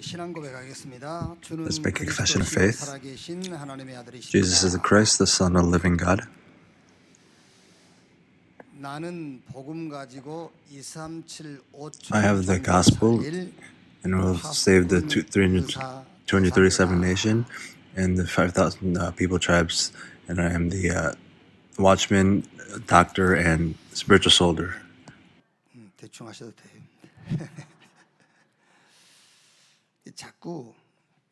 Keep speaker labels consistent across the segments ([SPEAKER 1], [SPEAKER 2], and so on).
[SPEAKER 1] Let's make a confession of faith. Jesus is the Christ, the Son of the living God. I have the gospel and will save the 237 nation and the 5,000 people tribes, and I am the watchman, doctor, and spiritual soldier.
[SPEAKER 2] 대충 하셔도 돼요. 자꾸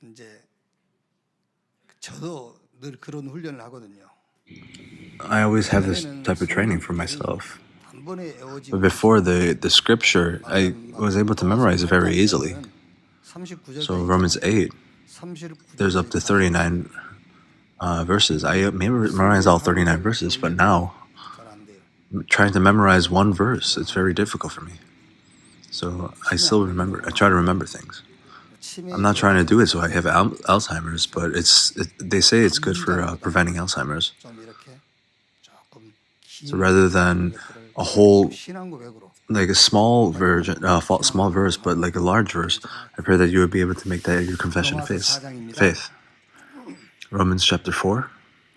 [SPEAKER 2] 이제 저도 늘 그런 훈련을 하거든요.
[SPEAKER 1] I always have this type of training for myself. But before the scripture, I was able to memorize it very easily. So Romans 8, there's up to 39 verses. I memorized all 39 verses, but now trying to memorize one verse, it's very difficult for me. So I still remember. I try to remember things. I'm not trying to do it so I have Alzheimer's, but they say it's good for preventing Alzheimer's. So rather than a whole, like a small version, small verse, but like a large verse, I pray that you would be able to make that your confession of faith. Romans chapter 4.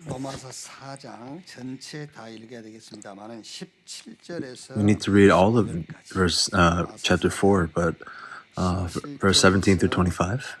[SPEAKER 2] 로마서 4장 전체 다 읽어야 되겠습니다만은 17절에서
[SPEAKER 1] We need to read all of verse chapter 4, but verse 17 through 25.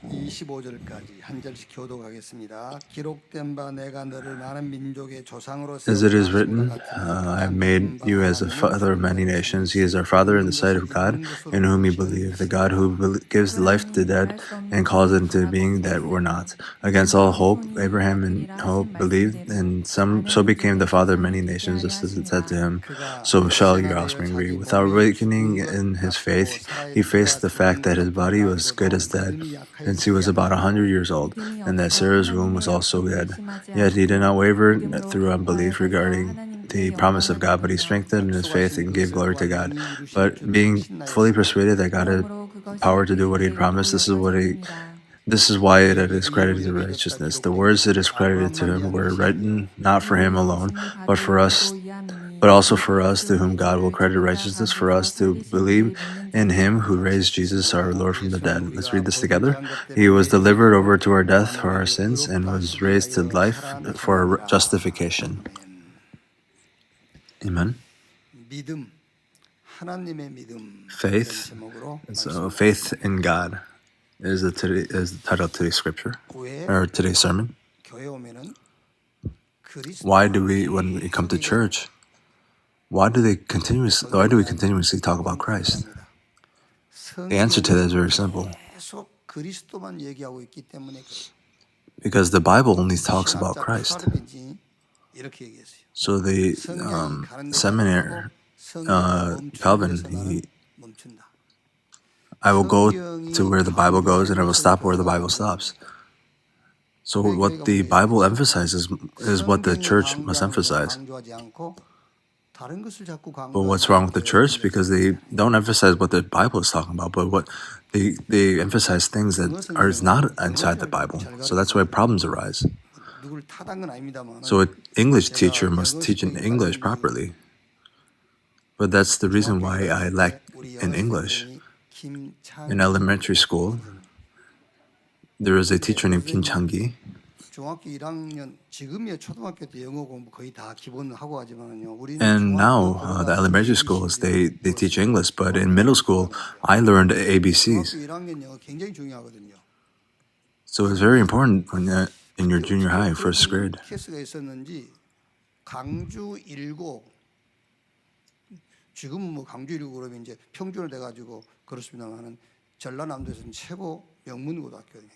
[SPEAKER 2] 25절까지 한 절씩 교독하겠습니다. 기록된 바 내가 너를 많은 민족의 조상으로
[SPEAKER 1] As it is written, I have made you as a father of many nations. He is our father in the sight of God, in whom we believe, the God who gives life to the dead and calls it into being that were not. Against all hope, Abraham in hope believed, and so became the father of many nations, just as it said to him, so shall your offspring be. Without weakening in his faith, he faced the fact that his body was good as dead, since he was about 100 years old, and that Sarah's womb was also dead. Yet he did not waver through unbelief regarding the promise of God, but he strengthened in his faith and gave glory to God. But being fully persuaded that God had power to do what he had promised, this is why it is credited to righteousness. The words it is credited to him were written not for him alone, but for us, but also for us, to whom God will credit righteousness, for us to believe in him who raised Jesus our Lord from the dead. Let's read this together. He was delivered over to our death for our sins and was raised to life for our justification. Amen. Faith. So faith in God is the title of today's scripture, or today's sermon. Why do we, when we come to church, why do we continuously talk about Christ? The answer to that is very simple. Because the Bible only talks about Christ. So the seminary, Calvin, I will go to where the Bible goes and I will stop where the Bible stops. So what the Bible emphasizes is what the church must emphasize. But what's wrong with the church? Because they don't emphasize what the Bible is talking about, but what they emphasize things that are not inside the Bible. So that's why problems arise. So an English teacher must teach in English properly. But that's the reason why I lack in English. In elementary school, there was a teacher named Kim Chang-gi. And now the elementary schools, they teach English, but in middle school, I learned ABCs. So it's very important when in your junior high, first grade.
[SPEAKER 2] 지금 뭐 강주 1고 그러면 이제 평준화 돼가지고 그렇습니다만은 전라남도에서는 최고 명문 고등학교거든요.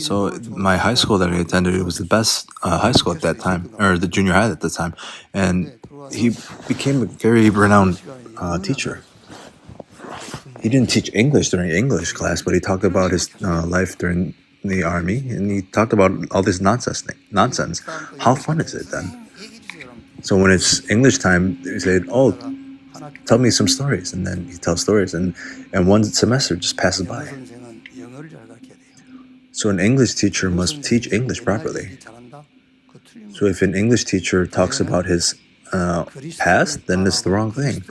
[SPEAKER 1] So my high school that I attended, it was the best high school at that time, or the junior high at the time, and he became a very renowned teacher. He didn't teach English during English class, but he talked about his life during the army, and he talked about all this nonsense. How fun is it then? So when it's English time, he said, "Oh, tell me some stories," and then he tells stories, and one semester just passes by. So an English teacher must teach English properly. So if an English teacher talks about his past, then it's the wrong thing.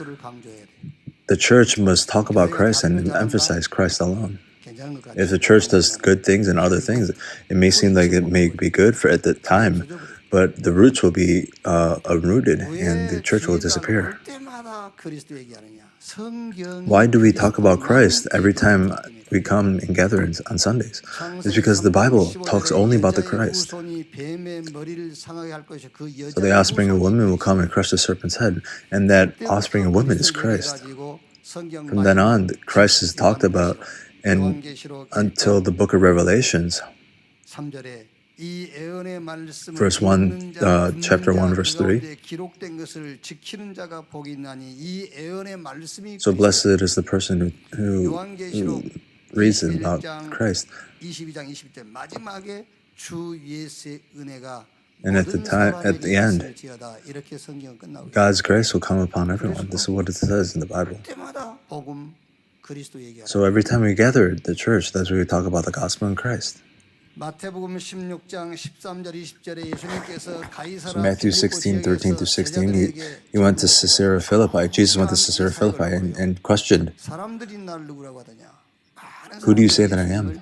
[SPEAKER 1] the church must talk about Christ and emphasize Christ alone. If the church does good things and other things, it may seem like it may be good for at the time, but the roots will be uprooted and the church will disappear. Why do we talk about Christ every time we come and gather on Sundays? It's because the Bible talks only about the Christ. So the offspring of woman will come and crush the serpent's head, and that offspring of woman is Christ. From then on, Christ is talked about, and until the book of Revelations, verse 1, chapter 1, verse 3. So blessed is the person who reads about Christ. And at the end, God's grace will come upon everyone. This is what it says in the Bible. So every time we gather at the church, that's where we talk about the gospel in Christ. So Matthew 16, 13 through 16, he went to Caesarea Philippi. Jesus went to Caesarea Philippi and questioned, "Who do you say that I am?"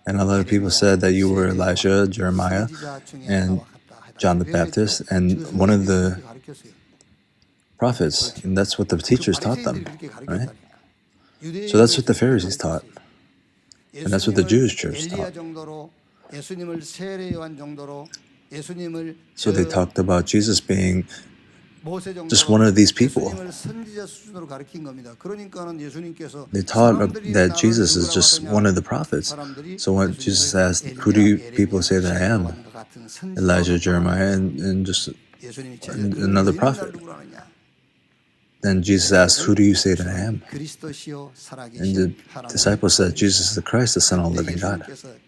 [SPEAKER 1] And a lot of people said that you were Elijah, Jeremiah, and John the Baptist, and one of the prophets. And that's what the teachers taught them, right? So that's what the Pharisees taught. And that's what the Jewish church taught. So they talked about Jesus being just one of these people. They taught that Jesus is just one of the prophets. So when Jesus asked, "Who do people say that I am?" Elijah, Jeremiah, and just another prophet. Then Jesus asked, "Who do you say that I am?" And the disciples said, "Jesus is the Christ, the Son of the living God."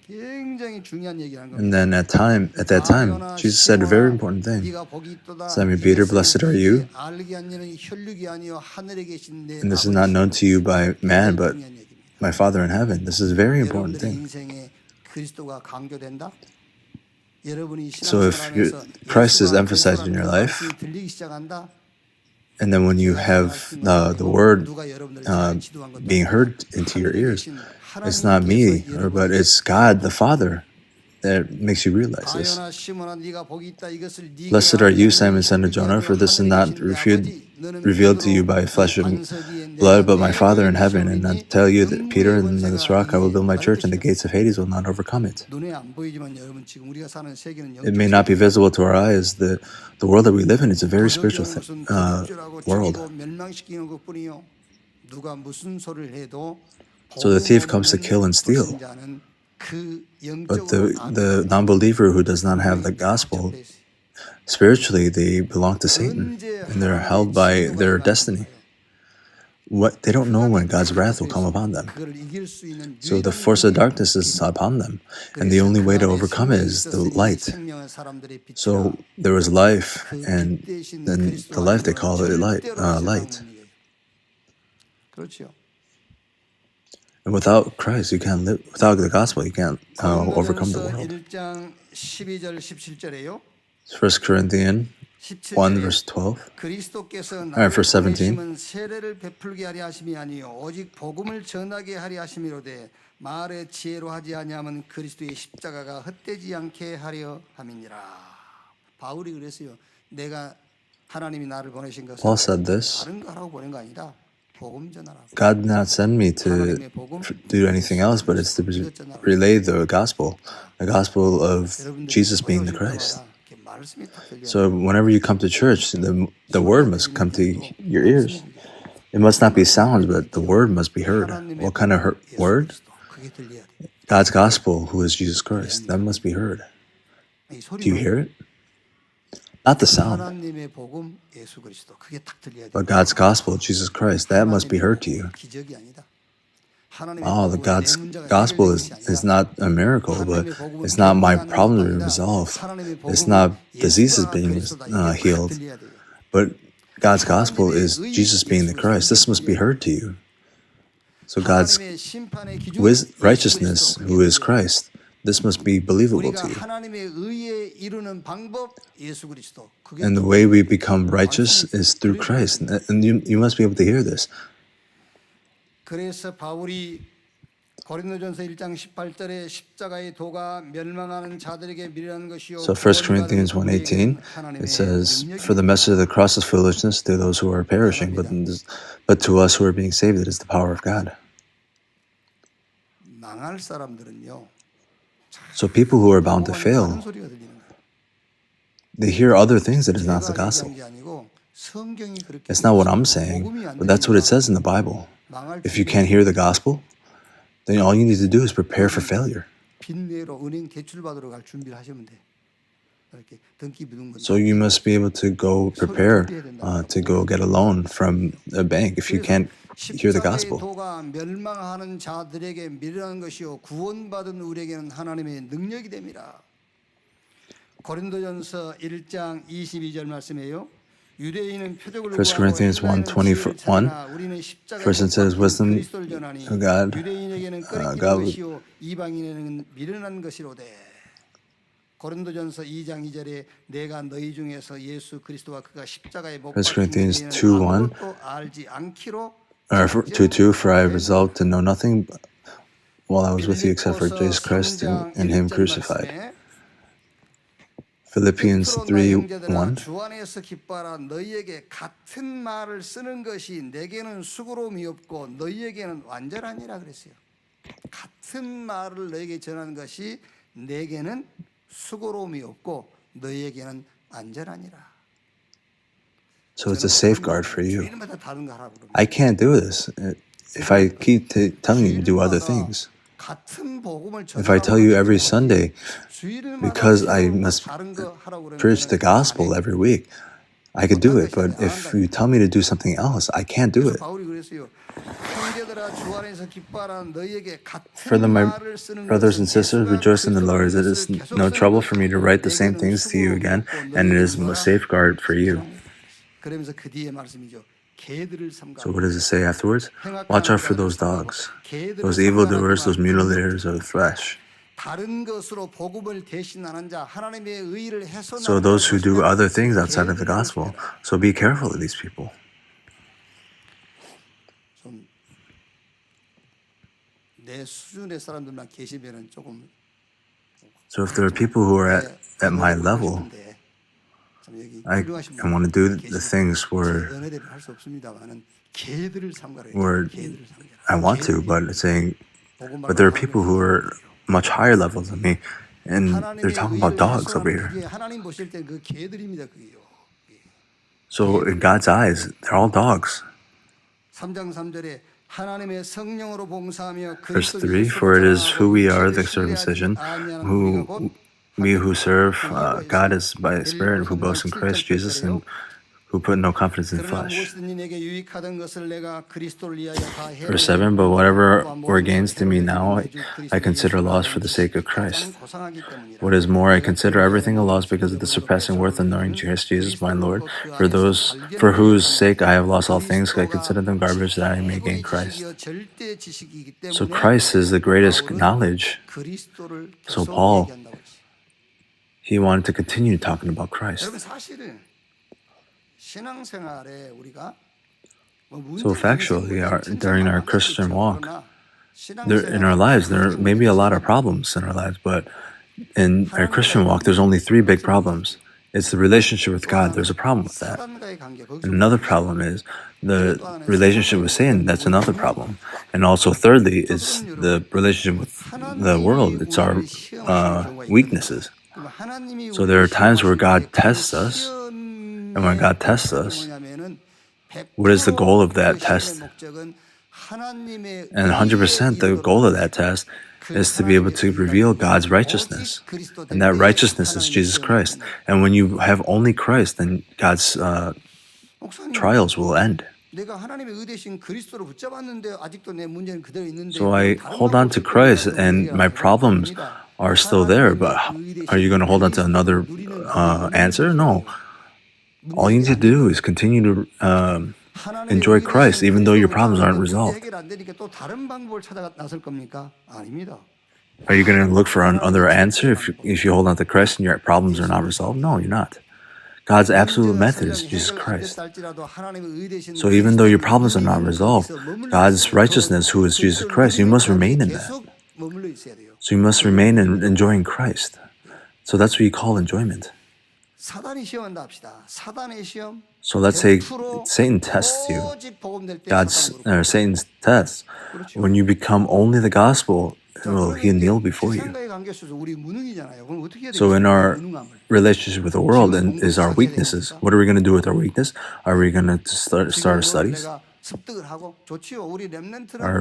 [SPEAKER 1] And then at that time, Jesus said a very important thing. Simon Peter, blessed are you. And this is not known to you by man, but my Father in heaven. This is a very important thing. So if Christ is emphasized in your life, and then when you have the word being heard into your ears, it's not me, but it's God the Father that makes you realize this. Blessed are you, Simon, son of Jonah, for this is not revealed to you by flesh and blood, but my Father in heaven. And I tell you that Peter, and on this rock I will build my church, and the gates of Hades will not overcome it. It may not be visible to our eyes. The world that we live in is a very spiritual world. So the thief comes to kill and steal. But the non-believer who does not have the gospel, spiritually they belong to Satan, and they're held by their destiny. They don't know when God's wrath will come upon them. So the force of darkness is upon them, and the only way to overcome it is the light. So there was life, and then the life they call it light. And without Christ, you can't live. Without the gospel, you can't overcome the world. 1 Corinthians 1 verse 12. Verse 17. Paul said this. God did not send me to do anything else, but it's to relay the gospel of Jesus being the Christ. So whenever you come to church, the word must come to your ears. It must not be sounds, but the word must be heard. What kind of word? God's gospel, who is Jesus Christ. That must be heard. Do you hear it? Not the sound, but God's gospel, Jesus Christ, that must be heard to you. Oh, God's gospel is not a miracle, but it's not my problems being resolved. It's not diseases being healed, but God's gospel is Jesus being the Christ. This must be heard to you. So God's righteousness, who is Christ, This must be believable
[SPEAKER 2] 우리가
[SPEAKER 1] to you.
[SPEAKER 2] 하나님의 의에 이르는 방법 예수 그리스도. 그게
[SPEAKER 1] And the way we become righteous is through Christ. And you must be able to hear this.
[SPEAKER 2] 그래서 바울이 고린도전서 1장 18절에 십자가의 도가 멸망하는 자들에게 미련한 것이요
[SPEAKER 1] So 1 Corinthians 1:18, it says, "For the message of the cross is foolishness to those who are perishing, but to us who are being saved, it is the power of God."
[SPEAKER 2] 망할 사람들은요.
[SPEAKER 1] So people who are bound to
[SPEAKER 2] 다른
[SPEAKER 1] fail,
[SPEAKER 2] 소리가 들리는 거예요.
[SPEAKER 1] they hear other things that is not the
[SPEAKER 2] 제가
[SPEAKER 1] gospel.
[SPEAKER 2] 얘기한 게 아니고 성경이 그렇게
[SPEAKER 1] It's not what I'm saying, but that's what it says in the Bible. If you can't hear the gospel, then all you need to do is prepare for failure.
[SPEAKER 2] 빚내로 은행 대출 받으러 갈 준비를 하시면 돼. 이렇게 등기 부는 거죠.
[SPEAKER 1] So you must be able to go prepare to go get a loan from a bank if you can't hear the
[SPEAKER 2] 십자가의
[SPEAKER 1] gospel.
[SPEAKER 2] 도가 멸망하는 자들에게 미련한 것이요 구원받은 우리에게는 하나님의 능력이 됩니다. 고린도전서 1장 22절 말씀이에요. 유대인은 표적을
[SPEAKER 1] 1 Corinthians 1:21, first it says, "Wisdom of God,
[SPEAKER 2] 유대인에게는
[SPEAKER 1] God
[SPEAKER 2] 끓이는 것이요 이방인에게는 미련한 것이로되." 고린도전서 2장 2절에 내가 너희 중에서 예수 그리스도와 그가 십자가에 못
[SPEAKER 1] 1 Corinthians
[SPEAKER 2] 박힌
[SPEAKER 1] 2:1,
[SPEAKER 2] 아무것도 알지 않기로
[SPEAKER 1] or 2:2, "For I resolved to know nothing while I was with you except for Jesus Christ and Him crucified." Philippians
[SPEAKER 2] 끝으로 나
[SPEAKER 1] 3:1,
[SPEAKER 2] 형제들아 주 안에서 기뻐하라 너희에게 같은 말을 쓰는 것이 내게는 수고로움이 없고 너희에게는 완전하니라 그랬어요. 같은 말을 너희에게 전하는 것이 내게는 수고로움이 없고 너희에게는 안전하니라.
[SPEAKER 1] So it's a safeguard for you.
[SPEAKER 2] 주일마다 다른 거 하라고 그러면
[SPEAKER 1] I can't do this if I keep telling you to do other things.
[SPEAKER 2] 같은 복음을
[SPEAKER 1] If I tell you every Sunday,
[SPEAKER 2] 주일마다
[SPEAKER 1] because I must
[SPEAKER 2] 다른 거 하라고 그러면
[SPEAKER 1] preach the gospel every week, I could do it. But if you tell me to do something else, I can't do it.
[SPEAKER 2] 바울이 그랬어요. 형제들아 주 안에서 기뻐하라 너희에게
[SPEAKER 1] Further,
[SPEAKER 2] 같은
[SPEAKER 1] my
[SPEAKER 2] 말을 쓰는
[SPEAKER 1] brothers and
[SPEAKER 2] 것은
[SPEAKER 1] sisters,
[SPEAKER 2] 예수가
[SPEAKER 1] rejoice in the Lord. It is
[SPEAKER 2] 그리스도를
[SPEAKER 1] no
[SPEAKER 2] 계속
[SPEAKER 1] trouble
[SPEAKER 2] 쓰는
[SPEAKER 1] for me to write the same
[SPEAKER 2] 내게는
[SPEAKER 1] things to you again,
[SPEAKER 2] 수고롭고
[SPEAKER 1] and it is
[SPEAKER 2] 너희에게는
[SPEAKER 1] a safeguard for you.
[SPEAKER 2] 그러면서 그 뒤에 말씀이죠. 개들을 삼가.
[SPEAKER 1] So what does it say afterwards? Watch out for those dogs, those evildoers, those mutilators of the flesh.
[SPEAKER 2] 다른 것으로 복음을 대신하는 자, 하나님의 의를 훼손하는
[SPEAKER 1] So those who do
[SPEAKER 2] 자들은
[SPEAKER 1] other things outside of the
[SPEAKER 2] 개들을
[SPEAKER 1] gospel.
[SPEAKER 2] 조심해라.
[SPEAKER 1] So be careful of these people.
[SPEAKER 2] 좀 내 수준의 사람들만 계시면은 조금
[SPEAKER 1] So if there are people who are at my level,
[SPEAKER 2] 싶은데 참 여기
[SPEAKER 1] I
[SPEAKER 2] 훌륭하신
[SPEAKER 1] want to do
[SPEAKER 2] 분이
[SPEAKER 1] the things where
[SPEAKER 2] 은혜대로 할수 없습니다만은 개들을 삼가라.
[SPEAKER 1] Where
[SPEAKER 2] 개들을 삼가라.
[SPEAKER 1] I want to, but it's saying, but there are people who are much higher level than me, and they're talking about dogs over here.
[SPEAKER 2] 그게 하나님 보실 때 그 개들입니다, 그게요.
[SPEAKER 1] So in God's eyes, they're all dogs.
[SPEAKER 2] 3장 3절에 하나님의 성령으로 봉사하며
[SPEAKER 1] Verse 3, for it is who we are, the circumcision, who we who serve God is by Spirit, who boast in Christ Jesus, and who put no confidence in
[SPEAKER 2] 그러나
[SPEAKER 1] flesh.
[SPEAKER 2] 무엇이든 내게 유익하던 것을 내가 그리스도를 위하여 다 해로
[SPEAKER 1] Verse 7, but whatever were gains to me now, I consider loss for the sake of Christ.
[SPEAKER 2] 고상하기 때문이라.
[SPEAKER 1] What is more, I consider everything a loss because of the surpassing worth of knowing Christ Jesus my Lord. For whose sake I have lost all things, I consider them garbage that I may gain Christ.
[SPEAKER 2] 절대 지식이기
[SPEAKER 1] So
[SPEAKER 2] 때문에
[SPEAKER 1] Christ is the greatest knowledge.
[SPEAKER 2] 그리스도를
[SPEAKER 1] So
[SPEAKER 2] 계속
[SPEAKER 1] Paul,
[SPEAKER 2] 얘기한다고 했어요.
[SPEAKER 1] he wanted to continue talking about Christ.
[SPEAKER 2] 여러분 사실은 신앙생활에 우리가
[SPEAKER 1] So factually, during our Christian walk, in our lives, there may be a lot of problems in our lives, but in our Christian walk, there's only three big problems. It's the relationship with God. There's a problem with that. And another problem is the relationship with Satan. That's another problem. And also, thirdly, is the relationship with the world. It's our weaknesses. So there are times where God tests us, and when God tests us, what is the goal of that test? And 100% the goal of that test is to be able to reveal God's righteousness. And that righteousness is Jesus Christ. And when you have only Christ, then God's trials will end. So I hold on to Christ, and my problems are still there, but are you going to hold on to another answer? No. All you need to do is continue to enjoy Christ, even though your problems aren't resolved. Are you going to look for another answer if you hold on to Christ and your problems are not resolved? No, you're not. God's absolute method is Jesus Christ. So even though your problems are not resolved, God's righteousness, who is Jesus Christ, you must remain in that. So you must remain in enjoying Christ. So that's what you call enjoyment.
[SPEAKER 2] 사단이 시험한다 합시다. 사단의 시험.
[SPEAKER 1] So let's say Satan tests you. Satan's test. When you become only the gospel, well, he'll kneel before you. So in our relationship with the world and is our weaknesses. What are we going to do with our weakness? Are we going to start our studies? Are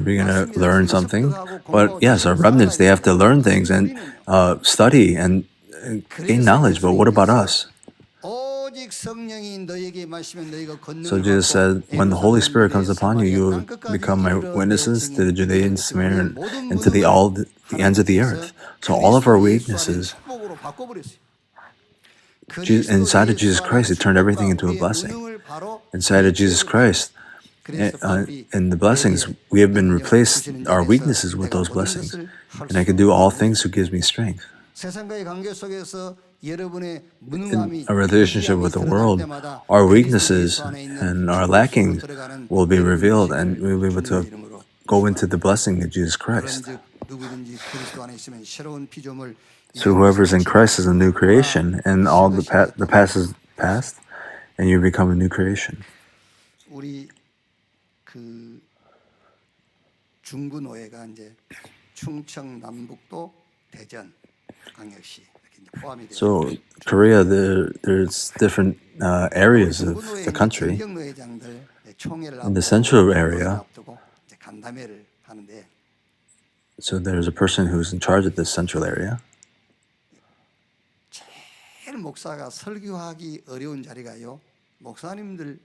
[SPEAKER 1] we going to learn something? But yes, our remnants, they have to learn things and study and gain knowledge. But what about us? So Jesus said, when the Holy Spirit comes upon you, you will become my witnesses to the Judean, Samaritan, and to the ends of the earth. So all of our weaknesses, inside of Jesus Christ, it turned everything into a blessing. Inside of Jesus Christ, in the blessings, we have been replaced our weaknesses with those blessings. And I can do all things who gives me strength. In a relationship with the world, our weaknesses and our lacking will be revealed and we'll be able to go into the blessing of Jesus Christ. So whoever's in Christ is a new creation, and all the past is past, and you become a new creation.
[SPEAKER 2] 중구노예가 이제 충청 남북도 대전 광역시.
[SPEAKER 1] So Korea, there's different areas of the country. In the central area, so there's a person who's in charge of this central area.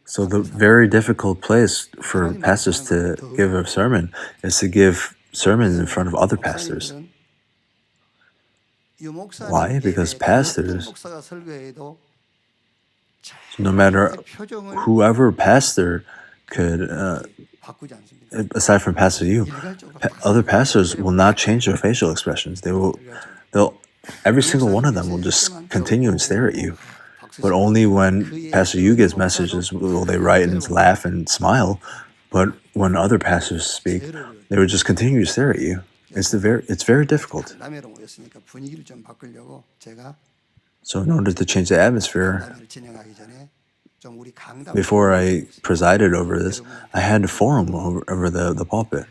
[SPEAKER 1] So the very difficult place for pastors to give a sermon is to give sermons in front of other pastors. Why? Because pastors, no matter whoever pastor could, aside from Pastor Yu, other pastors will not change their facial expressions. They'll every single one of them will just continue and stare at you. But only when Pastor Yu gives messages will they write and laugh and smile. But when other pastors speak, they will just continue to stare at you. It's very difficult. So in order to change the atmosphere, before I presided over this, I had a forum over the pulpit.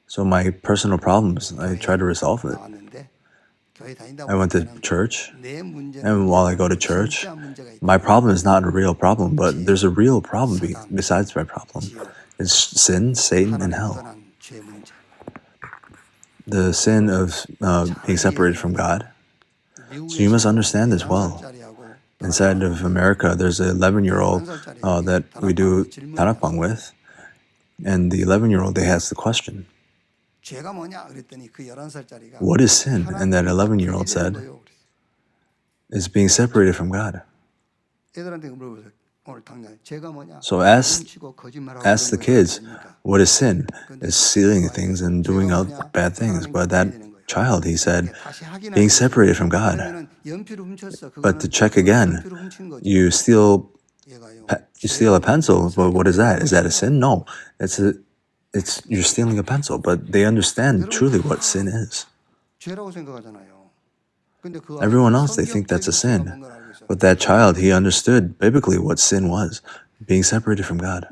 [SPEAKER 1] So my personal problems, I tried to resolve it. I went to church, and while I go to church, my problem is not a real problem, but there's a real problem besides my problem. It's sin, Satan, and hell. The sin of being separated from God. So you must understand this well. Inside of America, there's an 11-year-old that we do 다락방 with, and the 11-year-old, they ask the question, what is sin? And that 11-year-old said, it's being separated from God. So ask the kids, what is sin? It's stealing things and doing bad things. But that child, he said, being separated from God. But to check again, you steal a pencil, but what is that? Is that a sin? No, you're stealing a pencil. But they understand truly what sin is. Everyone else, they think that's a sin. But that child, he understood biblically what sin was, being separated from God.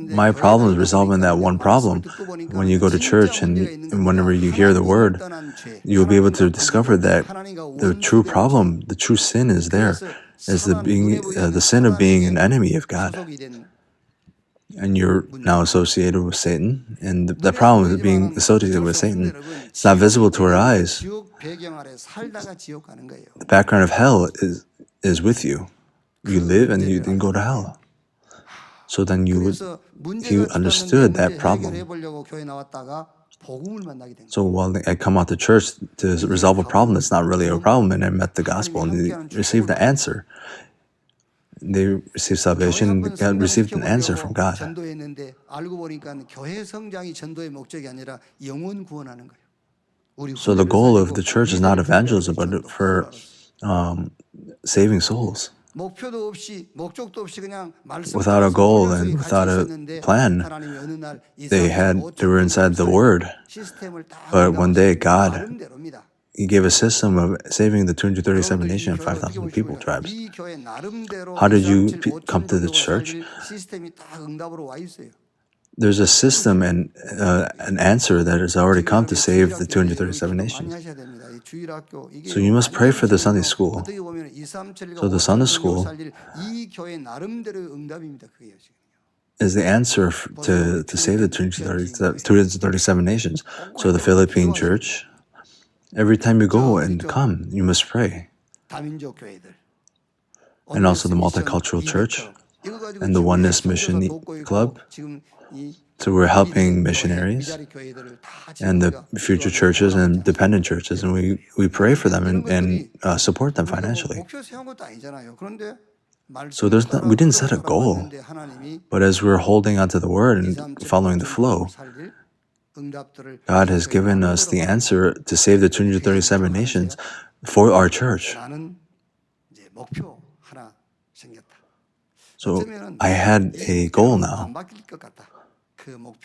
[SPEAKER 1] My problem is resolving that one problem. When you go to church and whenever you hear the word, you'll be able to discover that the true problem, the true sin is there, is the sin of being an enemy of God. And you're now associated with Satan, and the problem is being associated with Satan. It's not visible to our eyes. The background of hell is with you. You live and you then go to hell. So then he understood that problem. So while I come out to church to resolve a problem that's not really a problem, and I met the gospel and received the answer. they received salvation,
[SPEAKER 2] 교회 한번
[SPEAKER 1] God
[SPEAKER 2] 성장을
[SPEAKER 1] received an answer from
[SPEAKER 2] 시켜보려고
[SPEAKER 1] God.
[SPEAKER 2] 전도했는데 알고 보니까 교회 성장이 전도의 목적이 아니라 영혼 구원하는 거예요. 우리
[SPEAKER 1] So the
[SPEAKER 2] 후대를
[SPEAKER 1] goal of
[SPEAKER 2] 살리고
[SPEAKER 1] the church is not
[SPEAKER 2] 우리들을
[SPEAKER 1] evangelism,
[SPEAKER 2] 구원하는
[SPEAKER 1] but
[SPEAKER 2] 전도.
[SPEAKER 1] for saving souls.
[SPEAKER 2] 목표도 없이 목적도 없이 그냥 말씀
[SPEAKER 1] Without a
[SPEAKER 2] 따라서
[SPEAKER 1] goal
[SPEAKER 2] 훈련 속에
[SPEAKER 1] and
[SPEAKER 2] 같이
[SPEAKER 1] without a
[SPEAKER 2] 있었는데
[SPEAKER 1] plan,
[SPEAKER 2] 하나님이 어느 날
[SPEAKER 1] they were inside the Word,
[SPEAKER 2] 시스템을 딱
[SPEAKER 1] but one day God
[SPEAKER 2] 나름대로입니다.
[SPEAKER 1] He gave a system of saving the 237
[SPEAKER 2] 여러분들 이
[SPEAKER 1] nation,
[SPEAKER 2] 교회 어떻게
[SPEAKER 1] 5,000 people
[SPEAKER 2] 보십니까?
[SPEAKER 1] tribes.
[SPEAKER 2] 이 교회 나름대로
[SPEAKER 1] How did you
[SPEAKER 2] 237,
[SPEAKER 1] come to the
[SPEAKER 2] 5천
[SPEAKER 1] church?
[SPEAKER 2] 종족을 살릴 시스템이 딱 응답으로 와 있어요.
[SPEAKER 1] There's a system and an answer that has already come to save the 237 nations. So you must pray for the Sunday school. So the Sunday school is the answer to save the 237 nations. So the Philippine church, every time you go and come, you must pray. And also the multicultural church and the Oneness Mission Club. So we're helping missionaries and the future churches and dependent churches, and we pray for them and support them financially. So we didn't set a goal, but as we're holding onto the word and following the flow, God has given us the answer to save the 237 nations for our church. So I had a goal now.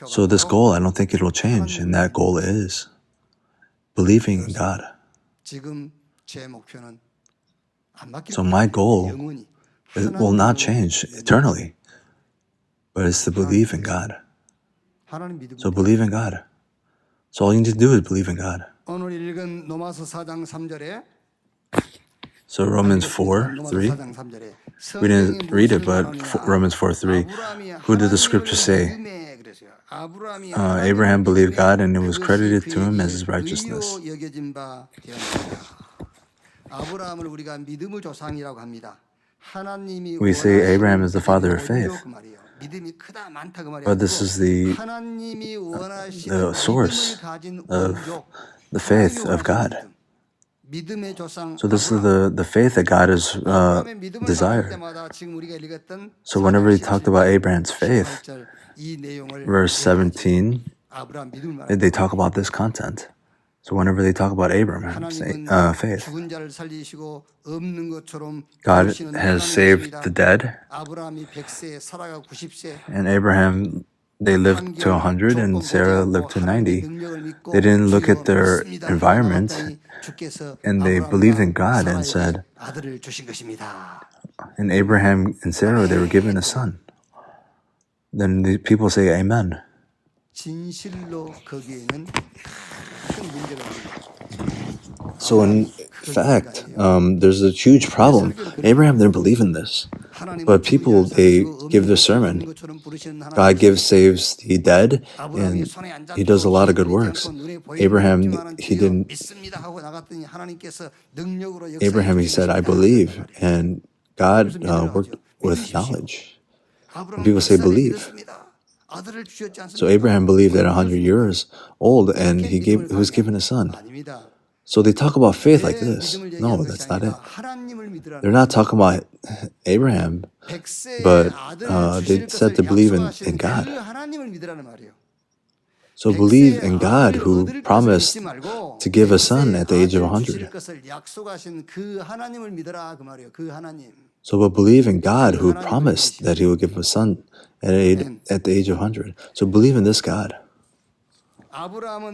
[SPEAKER 1] So this goal, I don't think it will change, and that goal is believing in God. So my goal will not change eternally, but it's to believe in God. So believe in God. So all you need to do is believe in God.
[SPEAKER 2] 오늘 읽은 로마서 4장 3절에
[SPEAKER 1] So Romans 4:3. We didn't read it, but Romans 4:3. Who did the scripture say? Abraham believed God, and it was credited to him as his righteousness. We say Abraham is the father of faith, but this is the source of the faith of God. So this is the faith that God has desired. So whenever he talked about Abraham's faith, verse 17, they talk about this content. So whenever they talk about Abraham's faith, God has saved the dead, and Abraham, they lived to 100 and Sarah lived to 90. They didn't look at their environment, and they believed in God and said, and Abraham and Sarah, they were given a son. Then the people say amen. So in fact, there's a huge problem. Abraham didn't believe in this, but people, they give their sermon. God saves the dead, and he does a lot of good works. Abraham, he said, I believe, and God worked with knowledge. And people say believe. So Abraham believed at 100 years old, and he was given a son. So they talk about faith like this. No, that's not it. They're not talking about Abraham, but they said to believe in God. So believe in God who promised to give a son at the age of 100. So but believe in God who promised that he would give a son at the age of 100. So believe in this God. Abraham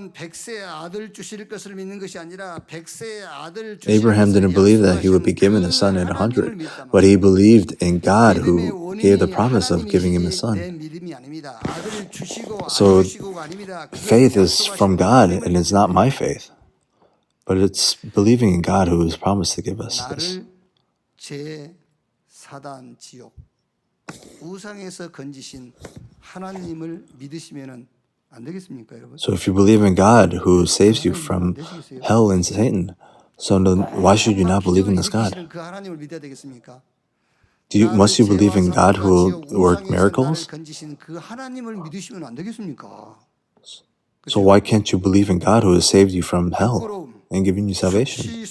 [SPEAKER 1] didn't believe that he would be given a son at 100, but he believed in God who gave the promise of giving him a son. So faith is from God, and it's not my faith, but it's believing in God who has promised to give us this. So if you believe in God who saves you from hell and Satan, so then why should you not believe in this God? Must you believe in God who will work miracles? So why can't you believe in God who has saved you from hell and given you salvation?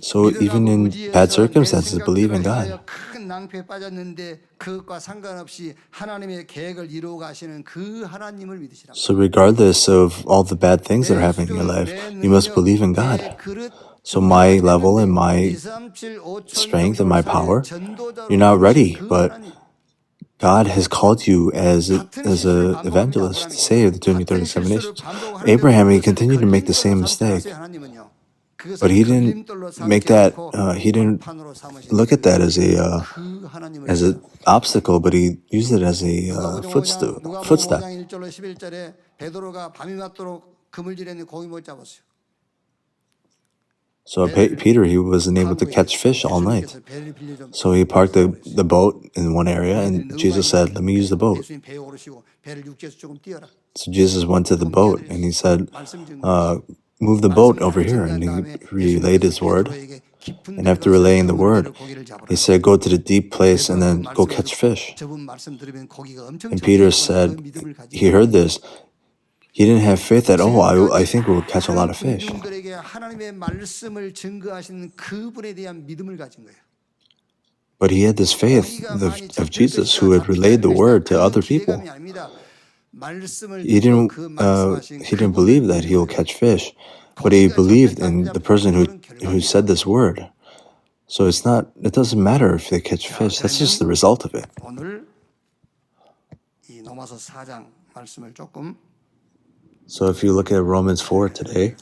[SPEAKER 1] So even in bad circumstances, believe in God.
[SPEAKER 2] 큰 낭패에 빠졌는데 그것과 상관없이 하나님의 계획을 이루어 가시는 그 하나님을 믿으시라.
[SPEAKER 1] So regardless of all the bad things that are happening in your life, you must believe in God. So my level and my strength and my power, you're not ready, but God has called you as a evangelist to save the 237 nations. Abraham, he continued to make the same mistake, but he didn't make that. He didn't look at that as a obstacle, but he used it as a footstep.
[SPEAKER 2] 누가복음 5장 1절로 11절에 베드로가 밤이 맞도록 그물질에 고기 못 잡았어요.
[SPEAKER 1] So Peter, he wasn't able to catch fish all night. So he parked the boat in one area, and Jesus said, "Let me use the boat."
[SPEAKER 2] 예수님 배에 오르시고 배를 육지에서 조금 띄어라.
[SPEAKER 1] So Jesus went to the boat, and he said, "Move the boat over here." And he relayed his word. And after relaying the word, he said, "Go to the deep place and then go catch fish." And Peter said, he heard this. He didn't have faith that, I think we'll catch a lot of fish. But he had this faith of Jesus who had relayed the word to other people. He didn't believe that he will catch fish, but he believed in the person who said this word. So it doesn't matter if they catch fish. That's just the result of it. So if you look at Romans 4 today,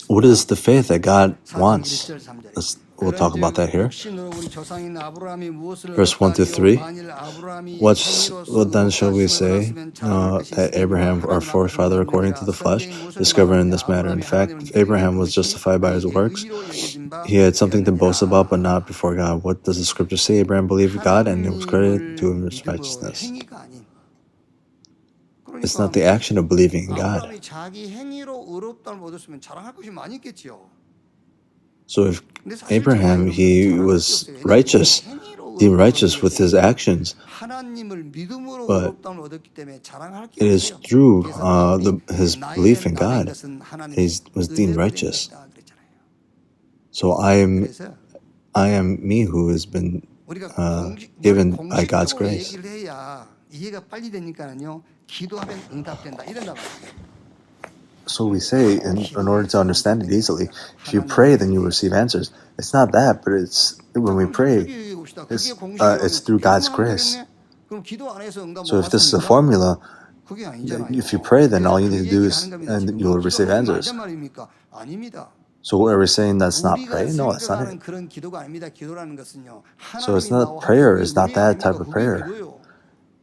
[SPEAKER 1] what is the faith that God wants? We'll talk about that here. Verse 1 to 3. What then shall we say that Abraham, our forefather according to the flesh, discovered in this matter? In fact, if Abraham was justified by his works, he had something to boast about, but not before God. What does the scripture say? Abraham believed God, and it was credited to him as righteousness. It's not the action of believing in God. So if Abraham, he was righteous, deemed righteous with his actions, but it is through his belief in God he was deemed righteous. So I am me who has been given by God's grace. So we say, in order to understand it easily, if you pray, then you receive answers. It's not that, but it's when we pray, it's through God's grace. So if this is a formula, if you pray, then all you need to do is, and you'll receive answers. So are we saying that's not prayer? No, that's not it. So it's not prayer. It's not that type of prayer.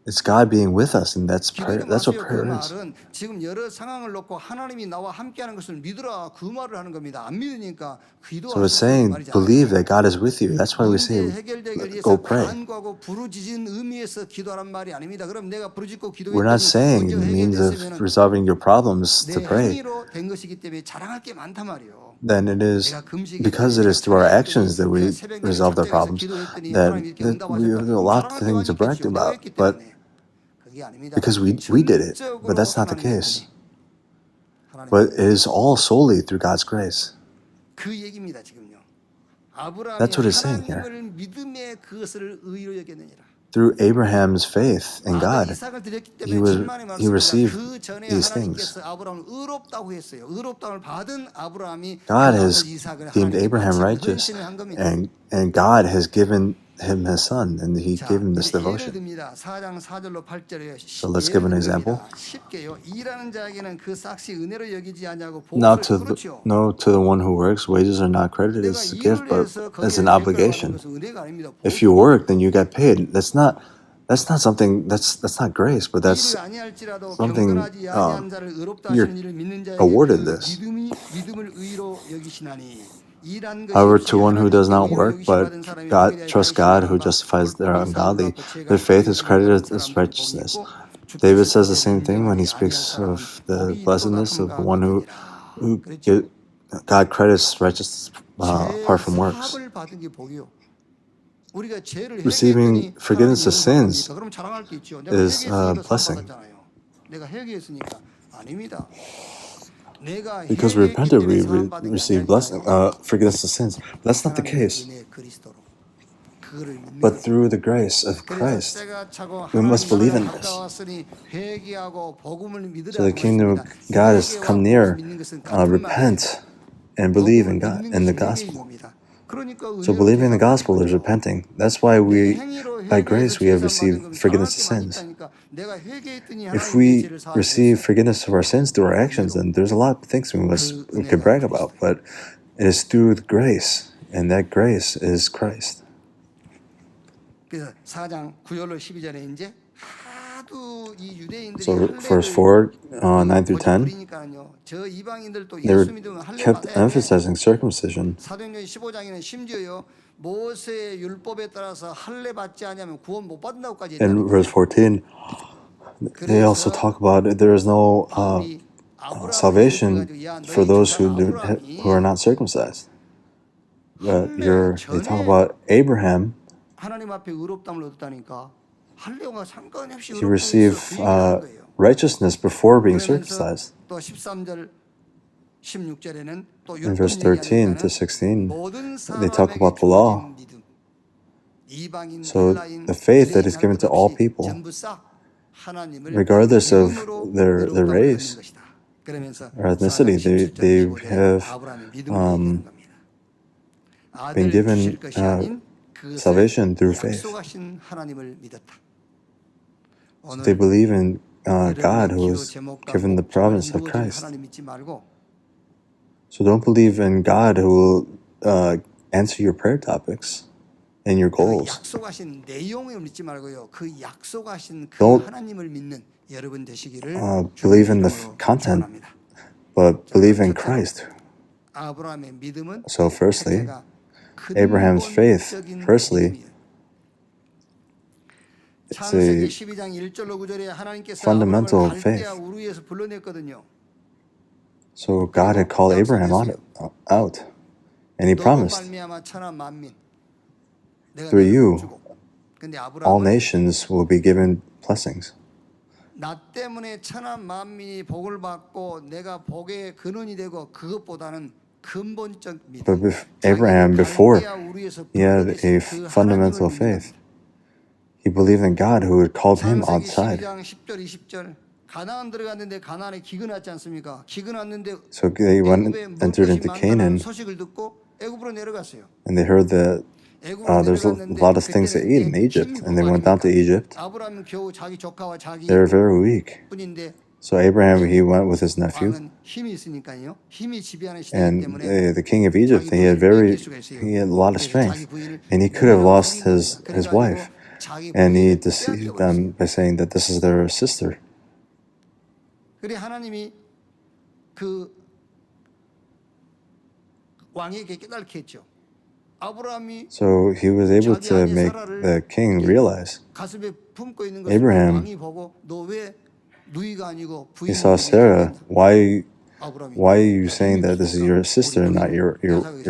[SPEAKER 1] It's God being with us, and that's prayer. That's what prayer is. So it's saying, believe that God is with you. That's why we say, go pray. We're not saying in the means of resolving your problems to pray. Then it is because it is through our actions that we resolve our problems, that we have a lot of things to brag about, but because we did it, but that's not the case. But it is all solely through God's grace. That's what it's saying here. Through Abraham's faith in God, he received these things. God has deemed Abraham righteous, and God has given him his son, and he gave him this devotion. So let's give an example. Now to the one who works, wages are not credited as a gift, but as an obligation. If you work, then you get paid. That's not something. That's not grace, but that's something you're awarded this. However, to one who does not work, but trusts God who justifies their ungodly, their faith is credited as righteousness. David says the same thing when he speaks of the blessedness of the one who God credits righteousness apart from works. Receiving forgiveness of sins is a blessing.
[SPEAKER 2] 내가
[SPEAKER 1] Because we
[SPEAKER 2] 회개했기
[SPEAKER 1] repented,
[SPEAKER 2] 때문에
[SPEAKER 1] we
[SPEAKER 2] 사함받은 게
[SPEAKER 1] receive
[SPEAKER 2] 아니라니까요.
[SPEAKER 1] forgiveness of sins. But that's not the
[SPEAKER 2] 하나님의
[SPEAKER 1] case.
[SPEAKER 2] 은혜 그리스도로 그거를 믿는
[SPEAKER 1] But
[SPEAKER 2] 거예요.
[SPEAKER 1] through the grace of
[SPEAKER 2] 그래서
[SPEAKER 1] Christ,
[SPEAKER 2] 때가 차고
[SPEAKER 1] we must believe
[SPEAKER 2] 하나님
[SPEAKER 1] in
[SPEAKER 2] 나라가
[SPEAKER 1] this.
[SPEAKER 2] 가까웠으니 회개하고 복음을
[SPEAKER 1] So
[SPEAKER 2] 믿으라고
[SPEAKER 1] the kingdom
[SPEAKER 2] 말씀입니다.
[SPEAKER 1] of God has
[SPEAKER 2] 회개와
[SPEAKER 1] come
[SPEAKER 2] 복음을
[SPEAKER 1] near.
[SPEAKER 2] 믿는 것은 같은 말이에요.
[SPEAKER 1] Repent and believe in
[SPEAKER 2] 복음을
[SPEAKER 1] God,
[SPEAKER 2] 믿는
[SPEAKER 1] in the
[SPEAKER 2] 것이 회개인
[SPEAKER 1] gospel.
[SPEAKER 2] 겁니다. 그러니까
[SPEAKER 1] So
[SPEAKER 2] 은혜로
[SPEAKER 1] believing in the
[SPEAKER 2] 죄
[SPEAKER 1] gospel
[SPEAKER 2] 사함받는
[SPEAKER 1] is
[SPEAKER 2] 거죠.
[SPEAKER 1] repenting. That's why
[SPEAKER 2] 내
[SPEAKER 1] we,
[SPEAKER 2] 행위로
[SPEAKER 1] by
[SPEAKER 2] 회개해서
[SPEAKER 1] grace, we
[SPEAKER 2] 죄
[SPEAKER 1] have
[SPEAKER 2] 사함받는
[SPEAKER 1] received
[SPEAKER 2] 건
[SPEAKER 1] forgiveness
[SPEAKER 2] 자랑할
[SPEAKER 1] of
[SPEAKER 2] 게 많이
[SPEAKER 1] sins.
[SPEAKER 2] 있다니까. 내가 회개했더니
[SPEAKER 1] If
[SPEAKER 2] 하나님이 내
[SPEAKER 1] we
[SPEAKER 2] 죄를
[SPEAKER 1] receive
[SPEAKER 2] 사하셨어요.
[SPEAKER 1] forgiveness of our sins through our actions, then there's a lot of things we could brag about. But it is through the grace, and that grace is Christ.
[SPEAKER 2] 그래서 4장 9절로 12절에 이제 하도 이 유대인들이
[SPEAKER 1] So verse 4, 9 through 10,
[SPEAKER 2] 부리니까요. 저 이방인들도
[SPEAKER 1] they
[SPEAKER 2] 예수 믿으면 할례
[SPEAKER 1] kept
[SPEAKER 2] 받아야 돼.
[SPEAKER 1] emphasizing circumcision.
[SPEAKER 2] 사도행전 15장에는 심지어요. 모세의 율법에 따라서 할례 받지 않으면 구원 못 받는다고까지
[SPEAKER 1] In
[SPEAKER 2] 했다는
[SPEAKER 1] verse 14, they also talk about there is no salvation for those who are not circumcised. But they talk about Abraham.
[SPEAKER 2] 하나님 앞에 의롭다함을 얻었다니까 할례와 상관없이
[SPEAKER 1] He received righteousness before being circumcised.
[SPEAKER 2] 또 13절 16절에는 또
[SPEAKER 1] In verse 13 to 16, they talk about the law. So the faith that is given to all people, regardless of their race or ethnicity, they have been given salvation through faith. So they believe in God who has given the promise of Christ. So don't believe in God who will answer your prayer topics and your goals.
[SPEAKER 2] 약속하신 내용을 믿지 말고요. 그 약속하신 그
[SPEAKER 1] Don't
[SPEAKER 2] 하나님을 믿는 여러분 되시기를
[SPEAKER 1] believe in the content, but believe in Christ.
[SPEAKER 2] 아브라함의 믿음은
[SPEAKER 1] So firstly, Abraham's faith, firstly, it's a
[SPEAKER 2] 창세기 12장 1절로 9절에 하나님께서
[SPEAKER 1] fundamental
[SPEAKER 2] 아브라함을 갈대아
[SPEAKER 1] faith.
[SPEAKER 2] 우르에서 불러냈거든요.
[SPEAKER 1] So God had called Abraham out, and He
[SPEAKER 2] 너로
[SPEAKER 1] promised,
[SPEAKER 2] 말미암아 천하 만민 내가
[SPEAKER 1] through
[SPEAKER 2] 너를
[SPEAKER 1] you,
[SPEAKER 2] 주고. 근데
[SPEAKER 1] all
[SPEAKER 2] 아브라함은
[SPEAKER 1] nations will be given blessings.
[SPEAKER 2] 나 때문에 천하 만민이 복을 받고 내가 복의 근원이 되고 그것보다는 근본적 믿음.
[SPEAKER 1] But Abraham, before,
[SPEAKER 2] 갈대아 우르에서
[SPEAKER 1] he had a
[SPEAKER 2] 불러내신 그
[SPEAKER 1] fundamental
[SPEAKER 2] 하나님을
[SPEAKER 1] faith.
[SPEAKER 2] 믿는
[SPEAKER 1] He believed in God who had called him
[SPEAKER 2] 창세기
[SPEAKER 1] outside.
[SPEAKER 2] 12장 10절 20절 가나안 들어갔는데 가나안에 기근 왔지 않습니까? 기근 왔는데
[SPEAKER 1] So they entered into Canaan,
[SPEAKER 2] 소식을 듣고 애굽으로 내려갔어요.
[SPEAKER 1] and they heard that there's a lot of things to eat in Egypt, and they went down to Egypt.
[SPEAKER 2] 아브라함은 겨우 자기 조카와 자기
[SPEAKER 1] They were very weak.
[SPEAKER 2] 뿐인데
[SPEAKER 1] So Abraham, he went with his nephew,
[SPEAKER 2] 왕은 힘이 있으니까요. 힘이 지배하는 시대이기
[SPEAKER 1] and
[SPEAKER 2] 때문에
[SPEAKER 1] the king of Egypt, he had a lot of strength, and he could have lost his wife, and he deceived them by saying that this is their sister.
[SPEAKER 2] 그래 하나님이 그 왕에게 깨닫게 했죠. 아브라함이
[SPEAKER 1] So he was able to make the king realize.
[SPEAKER 2] 가슴에 품고 있는 것을
[SPEAKER 1] Abraham,
[SPEAKER 2] 왕이 보고 너 왜 누이가 아니고
[SPEAKER 1] he saw
[SPEAKER 2] 부인이
[SPEAKER 1] Sarah. Why
[SPEAKER 2] 아브라함이
[SPEAKER 1] are you saying that this is your sister and not your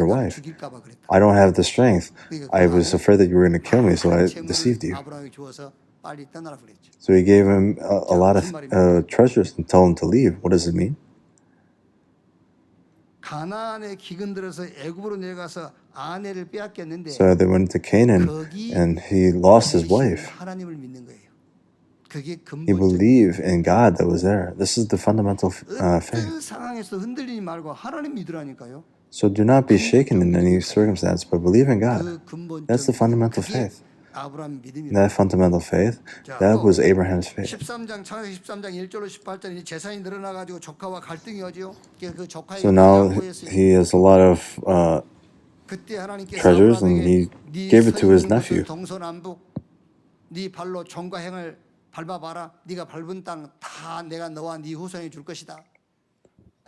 [SPEAKER 1] wife?
[SPEAKER 2] 죽일까 봐 그랬다.
[SPEAKER 1] I don't have the strength. I was afraid that you were going to kill me, so I deceived you.
[SPEAKER 2] 아브라함이 주어서 빨리 떠나라 그랬죠.
[SPEAKER 1] So he gave him a lot of treasures and told him to leave. What does it mean?
[SPEAKER 2] 가나안에 기근 들어서 애굽으로 내려가서 아내를 빼앗겼는데
[SPEAKER 1] So they went to Canaan, and he lost his wife.
[SPEAKER 2] 하나님을 믿는 거예요. 그게
[SPEAKER 1] He
[SPEAKER 2] 근본적.
[SPEAKER 1] believed in God that was there. This is the fundamental faith.
[SPEAKER 2] 어떤 상황에서 흔들리지 말고 하나님 믿으라니까요.
[SPEAKER 1] So do not be shaken in any circumstance, but believe in God.
[SPEAKER 2] 그 근본적.
[SPEAKER 1] That's the fundamental
[SPEAKER 2] 그게
[SPEAKER 1] faith.
[SPEAKER 2] 아브라함 믿음이에요.
[SPEAKER 1] That fundamental faith, that was Abraham's faith.
[SPEAKER 2] 13장 창세기 13장 1절로 18절 재산이 늘어나 가지고 조카와 갈등이 오죠. 그 조카에게
[SPEAKER 1] So now
[SPEAKER 2] 양보했어요.
[SPEAKER 1] he has a lot of
[SPEAKER 2] 그때 하나님께서
[SPEAKER 1] treasures, and
[SPEAKER 2] 아브라함에게
[SPEAKER 1] he gave it to his
[SPEAKER 2] 서 있는
[SPEAKER 1] nephew.
[SPEAKER 2] 곳을 동서남북 네 발로 종과 행을 밟아봐라. 네가 밟은 땅 다 내가 너와 네 후손에 줄 것이다.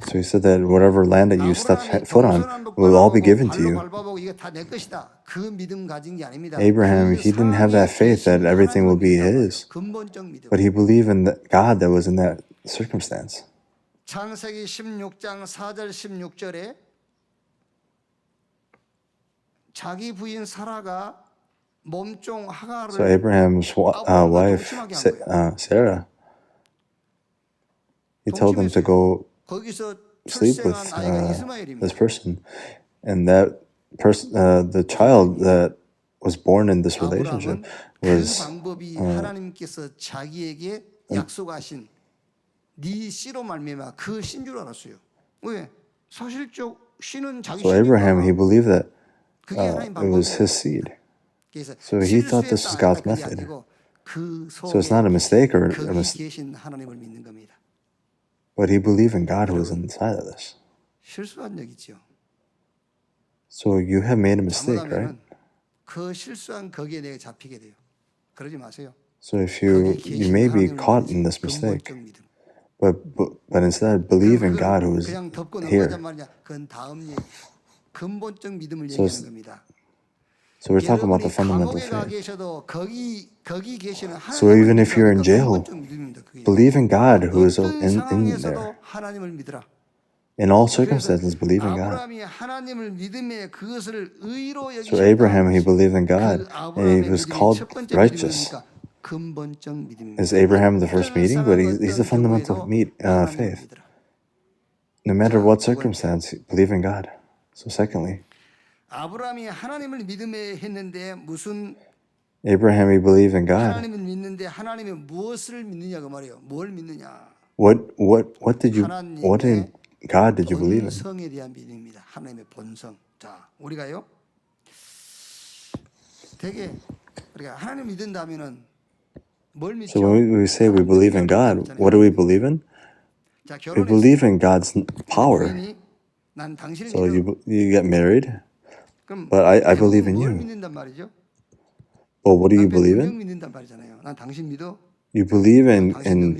[SPEAKER 1] So he said that whatever land that you step foot on will all be given to you.
[SPEAKER 2] 밟아보고 이게 다 내 것이다. 그 믿음 가진 게 아닙니다.
[SPEAKER 1] Abraham, he didn't have that faith that everything will be his,
[SPEAKER 2] 근본적 믿음.
[SPEAKER 1] but he believed in God that was in that circumstance.
[SPEAKER 2] 창세기 16장 4절 16절에 자기 부인 사라가 몸종 하가를
[SPEAKER 1] So Abraham's wife, Sarah, he told them to go
[SPEAKER 2] 거기서
[SPEAKER 1] sleep with
[SPEAKER 2] 출생한 아이가 이스마엘입니다.
[SPEAKER 1] this person, and that person, the child that was born in this relationship
[SPEAKER 2] 아브라함은 그
[SPEAKER 1] was
[SPEAKER 2] 방법이 하나님께서 자기에게 약속하신 네 씨로 말미암아 그 신 줄 알았어요. 왜? 사실적 씨는 자기
[SPEAKER 1] so Abraham. He
[SPEAKER 2] 씨니까
[SPEAKER 1] believed that
[SPEAKER 2] 그게 하나님
[SPEAKER 1] it was
[SPEAKER 2] 방법이에요.
[SPEAKER 1] his seed.
[SPEAKER 2] 그래서
[SPEAKER 1] So he thought this was God's
[SPEAKER 2] 실수했다
[SPEAKER 1] method.
[SPEAKER 2] 아니고 그
[SPEAKER 1] So it's not a mistake or
[SPEAKER 2] 거기 계신 하나님을 믿는 겁니다.
[SPEAKER 1] but he believed in God who was inside of this.
[SPEAKER 2] 실수한 적 있죠.
[SPEAKER 1] So you have made a mistake, right?
[SPEAKER 2] 잘못하면 그 실수한 거기에 내가 잡히게 돼요. 그러지 마세요.
[SPEAKER 1] So if
[SPEAKER 2] 거기
[SPEAKER 1] you
[SPEAKER 2] 계신
[SPEAKER 1] may be
[SPEAKER 2] 하나님을
[SPEAKER 1] caught in
[SPEAKER 2] 믿으세요.
[SPEAKER 1] this mistake,
[SPEAKER 2] 근본적 믿음.
[SPEAKER 1] but instead believe in God who is
[SPEAKER 2] 그냥 덮고
[SPEAKER 1] here.
[SPEAKER 2] 넘어가자 말이야. 그건 다음 얘기. 근본적 믿음을
[SPEAKER 1] So
[SPEAKER 2] 얘기하는 겁니다.
[SPEAKER 1] So we're talking about the
[SPEAKER 2] 여러분이
[SPEAKER 1] fundamental
[SPEAKER 2] 감옥에 가
[SPEAKER 1] faith.
[SPEAKER 2] 계셔도 거기 계시는
[SPEAKER 1] So even if you're in
[SPEAKER 2] 하나님을
[SPEAKER 1] jail,
[SPEAKER 2] 믿으니까 근본적 믿음입니다. 그게.
[SPEAKER 1] believe in God who is
[SPEAKER 2] 어떤
[SPEAKER 1] in
[SPEAKER 2] 상황에서도
[SPEAKER 1] there.
[SPEAKER 2] 하나님을 믿으라.
[SPEAKER 1] In all
[SPEAKER 2] 그래서
[SPEAKER 1] circumstances, believe in God.
[SPEAKER 2] 아브라함이 하나님을 믿음에 그것을 의로
[SPEAKER 1] So Abraham, he believed in God,
[SPEAKER 2] 그
[SPEAKER 1] and
[SPEAKER 2] 아브라함의
[SPEAKER 1] he was
[SPEAKER 2] 믿음이
[SPEAKER 1] called
[SPEAKER 2] 첫 번째
[SPEAKER 1] righteous.
[SPEAKER 2] 믿음이니까 근본적 믿음입니다.
[SPEAKER 1] Is Abraham the first
[SPEAKER 2] 어떤
[SPEAKER 1] meeting? But
[SPEAKER 2] 상황,
[SPEAKER 1] he's the
[SPEAKER 2] 어떤
[SPEAKER 1] fundamental
[SPEAKER 2] 경우에도 하나님을
[SPEAKER 1] faith.
[SPEAKER 2] 믿으라.
[SPEAKER 1] No matter
[SPEAKER 2] 자,
[SPEAKER 1] what
[SPEAKER 2] 두 번째.
[SPEAKER 1] circumstance, believe in God. So secondly,
[SPEAKER 2] 아브라함이 하나님을 믿음에 했는데 무슨
[SPEAKER 1] Abraham, he believed in God.
[SPEAKER 2] 하나님을 믿는데 하나님의 무엇을 믿느냐 그 말이에요. 뭘 믿느냐?
[SPEAKER 1] What did God did you believe in?
[SPEAKER 2] 본성에 대한 믿음입니다. 하나님의 본성. 자, 우리가요. 되게 우리가 하나님 믿는다면은 뭘 믿죠?
[SPEAKER 1] So when we say we believe in God, what do we believe in?
[SPEAKER 2] 자,
[SPEAKER 1] We believe in God's power.
[SPEAKER 2] 부인이 난 당신을
[SPEAKER 1] So
[SPEAKER 2] 믿어.
[SPEAKER 1] you get married,
[SPEAKER 2] 그럼
[SPEAKER 1] but I
[SPEAKER 2] 대부분
[SPEAKER 1] believe in
[SPEAKER 2] 뭘
[SPEAKER 1] you.
[SPEAKER 2] 믿는단 말이죠?
[SPEAKER 1] But what do you
[SPEAKER 2] 남편
[SPEAKER 1] believe
[SPEAKER 2] 능력
[SPEAKER 1] in?
[SPEAKER 2] 믿는단 말이잖아요. 난 당신 믿어.
[SPEAKER 1] You believe in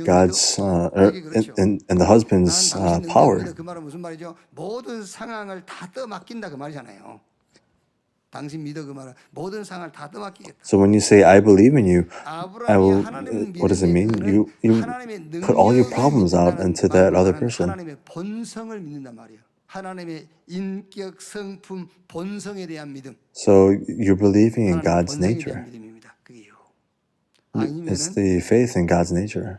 [SPEAKER 1] God's in the husband's
[SPEAKER 2] 난 당신 능력
[SPEAKER 1] power.
[SPEAKER 2] 믿어. 그 말은 무슨 말이죠? 모든 상황을 다 떠맡긴다 그 말이잖아요. 당신 믿어 그 말은 모든 상황을 다 떠맡기겠다.
[SPEAKER 1] So when you say I believe in you, I
[SPEAKER 2] 아브라함이
[SPEAKER 1] will.
[SPEAKER 2] 하나님을
[SPEAKER 1] What does it mean?
[SPEAKER 2] 믿는
[SPEAKER 1] You
[SPEAKER 2] 하나님의
[SPEAKER 1] put all your
[SPEAKER 2] 능력을
[SPEAKER 1] problems out
[SPEAKER 2] 믿는다는
[SPEAKER 1] into that other
[SPEAKER 2] 말보다는
[SPEAKER 1] person.
[SPEAKER 2] 하나님의 본성을 믿는단 말이에요. 하나님의 인격, 성품, 본성에 대한 믿음.
[SPEAKER 1] So you're believing in
[SPEAKER 2] 하나님의
[SPEAKER 1] God's
[SPEAKER 2] 본성에
[SPEAKER 1] nature.
[SPEAKER 2] 대한 믿음입니다. 그게요.
[SPEAKER 1] It's
[SPEAKER 2] 아니면은
[SPEAKER 1] the faith in God's nature.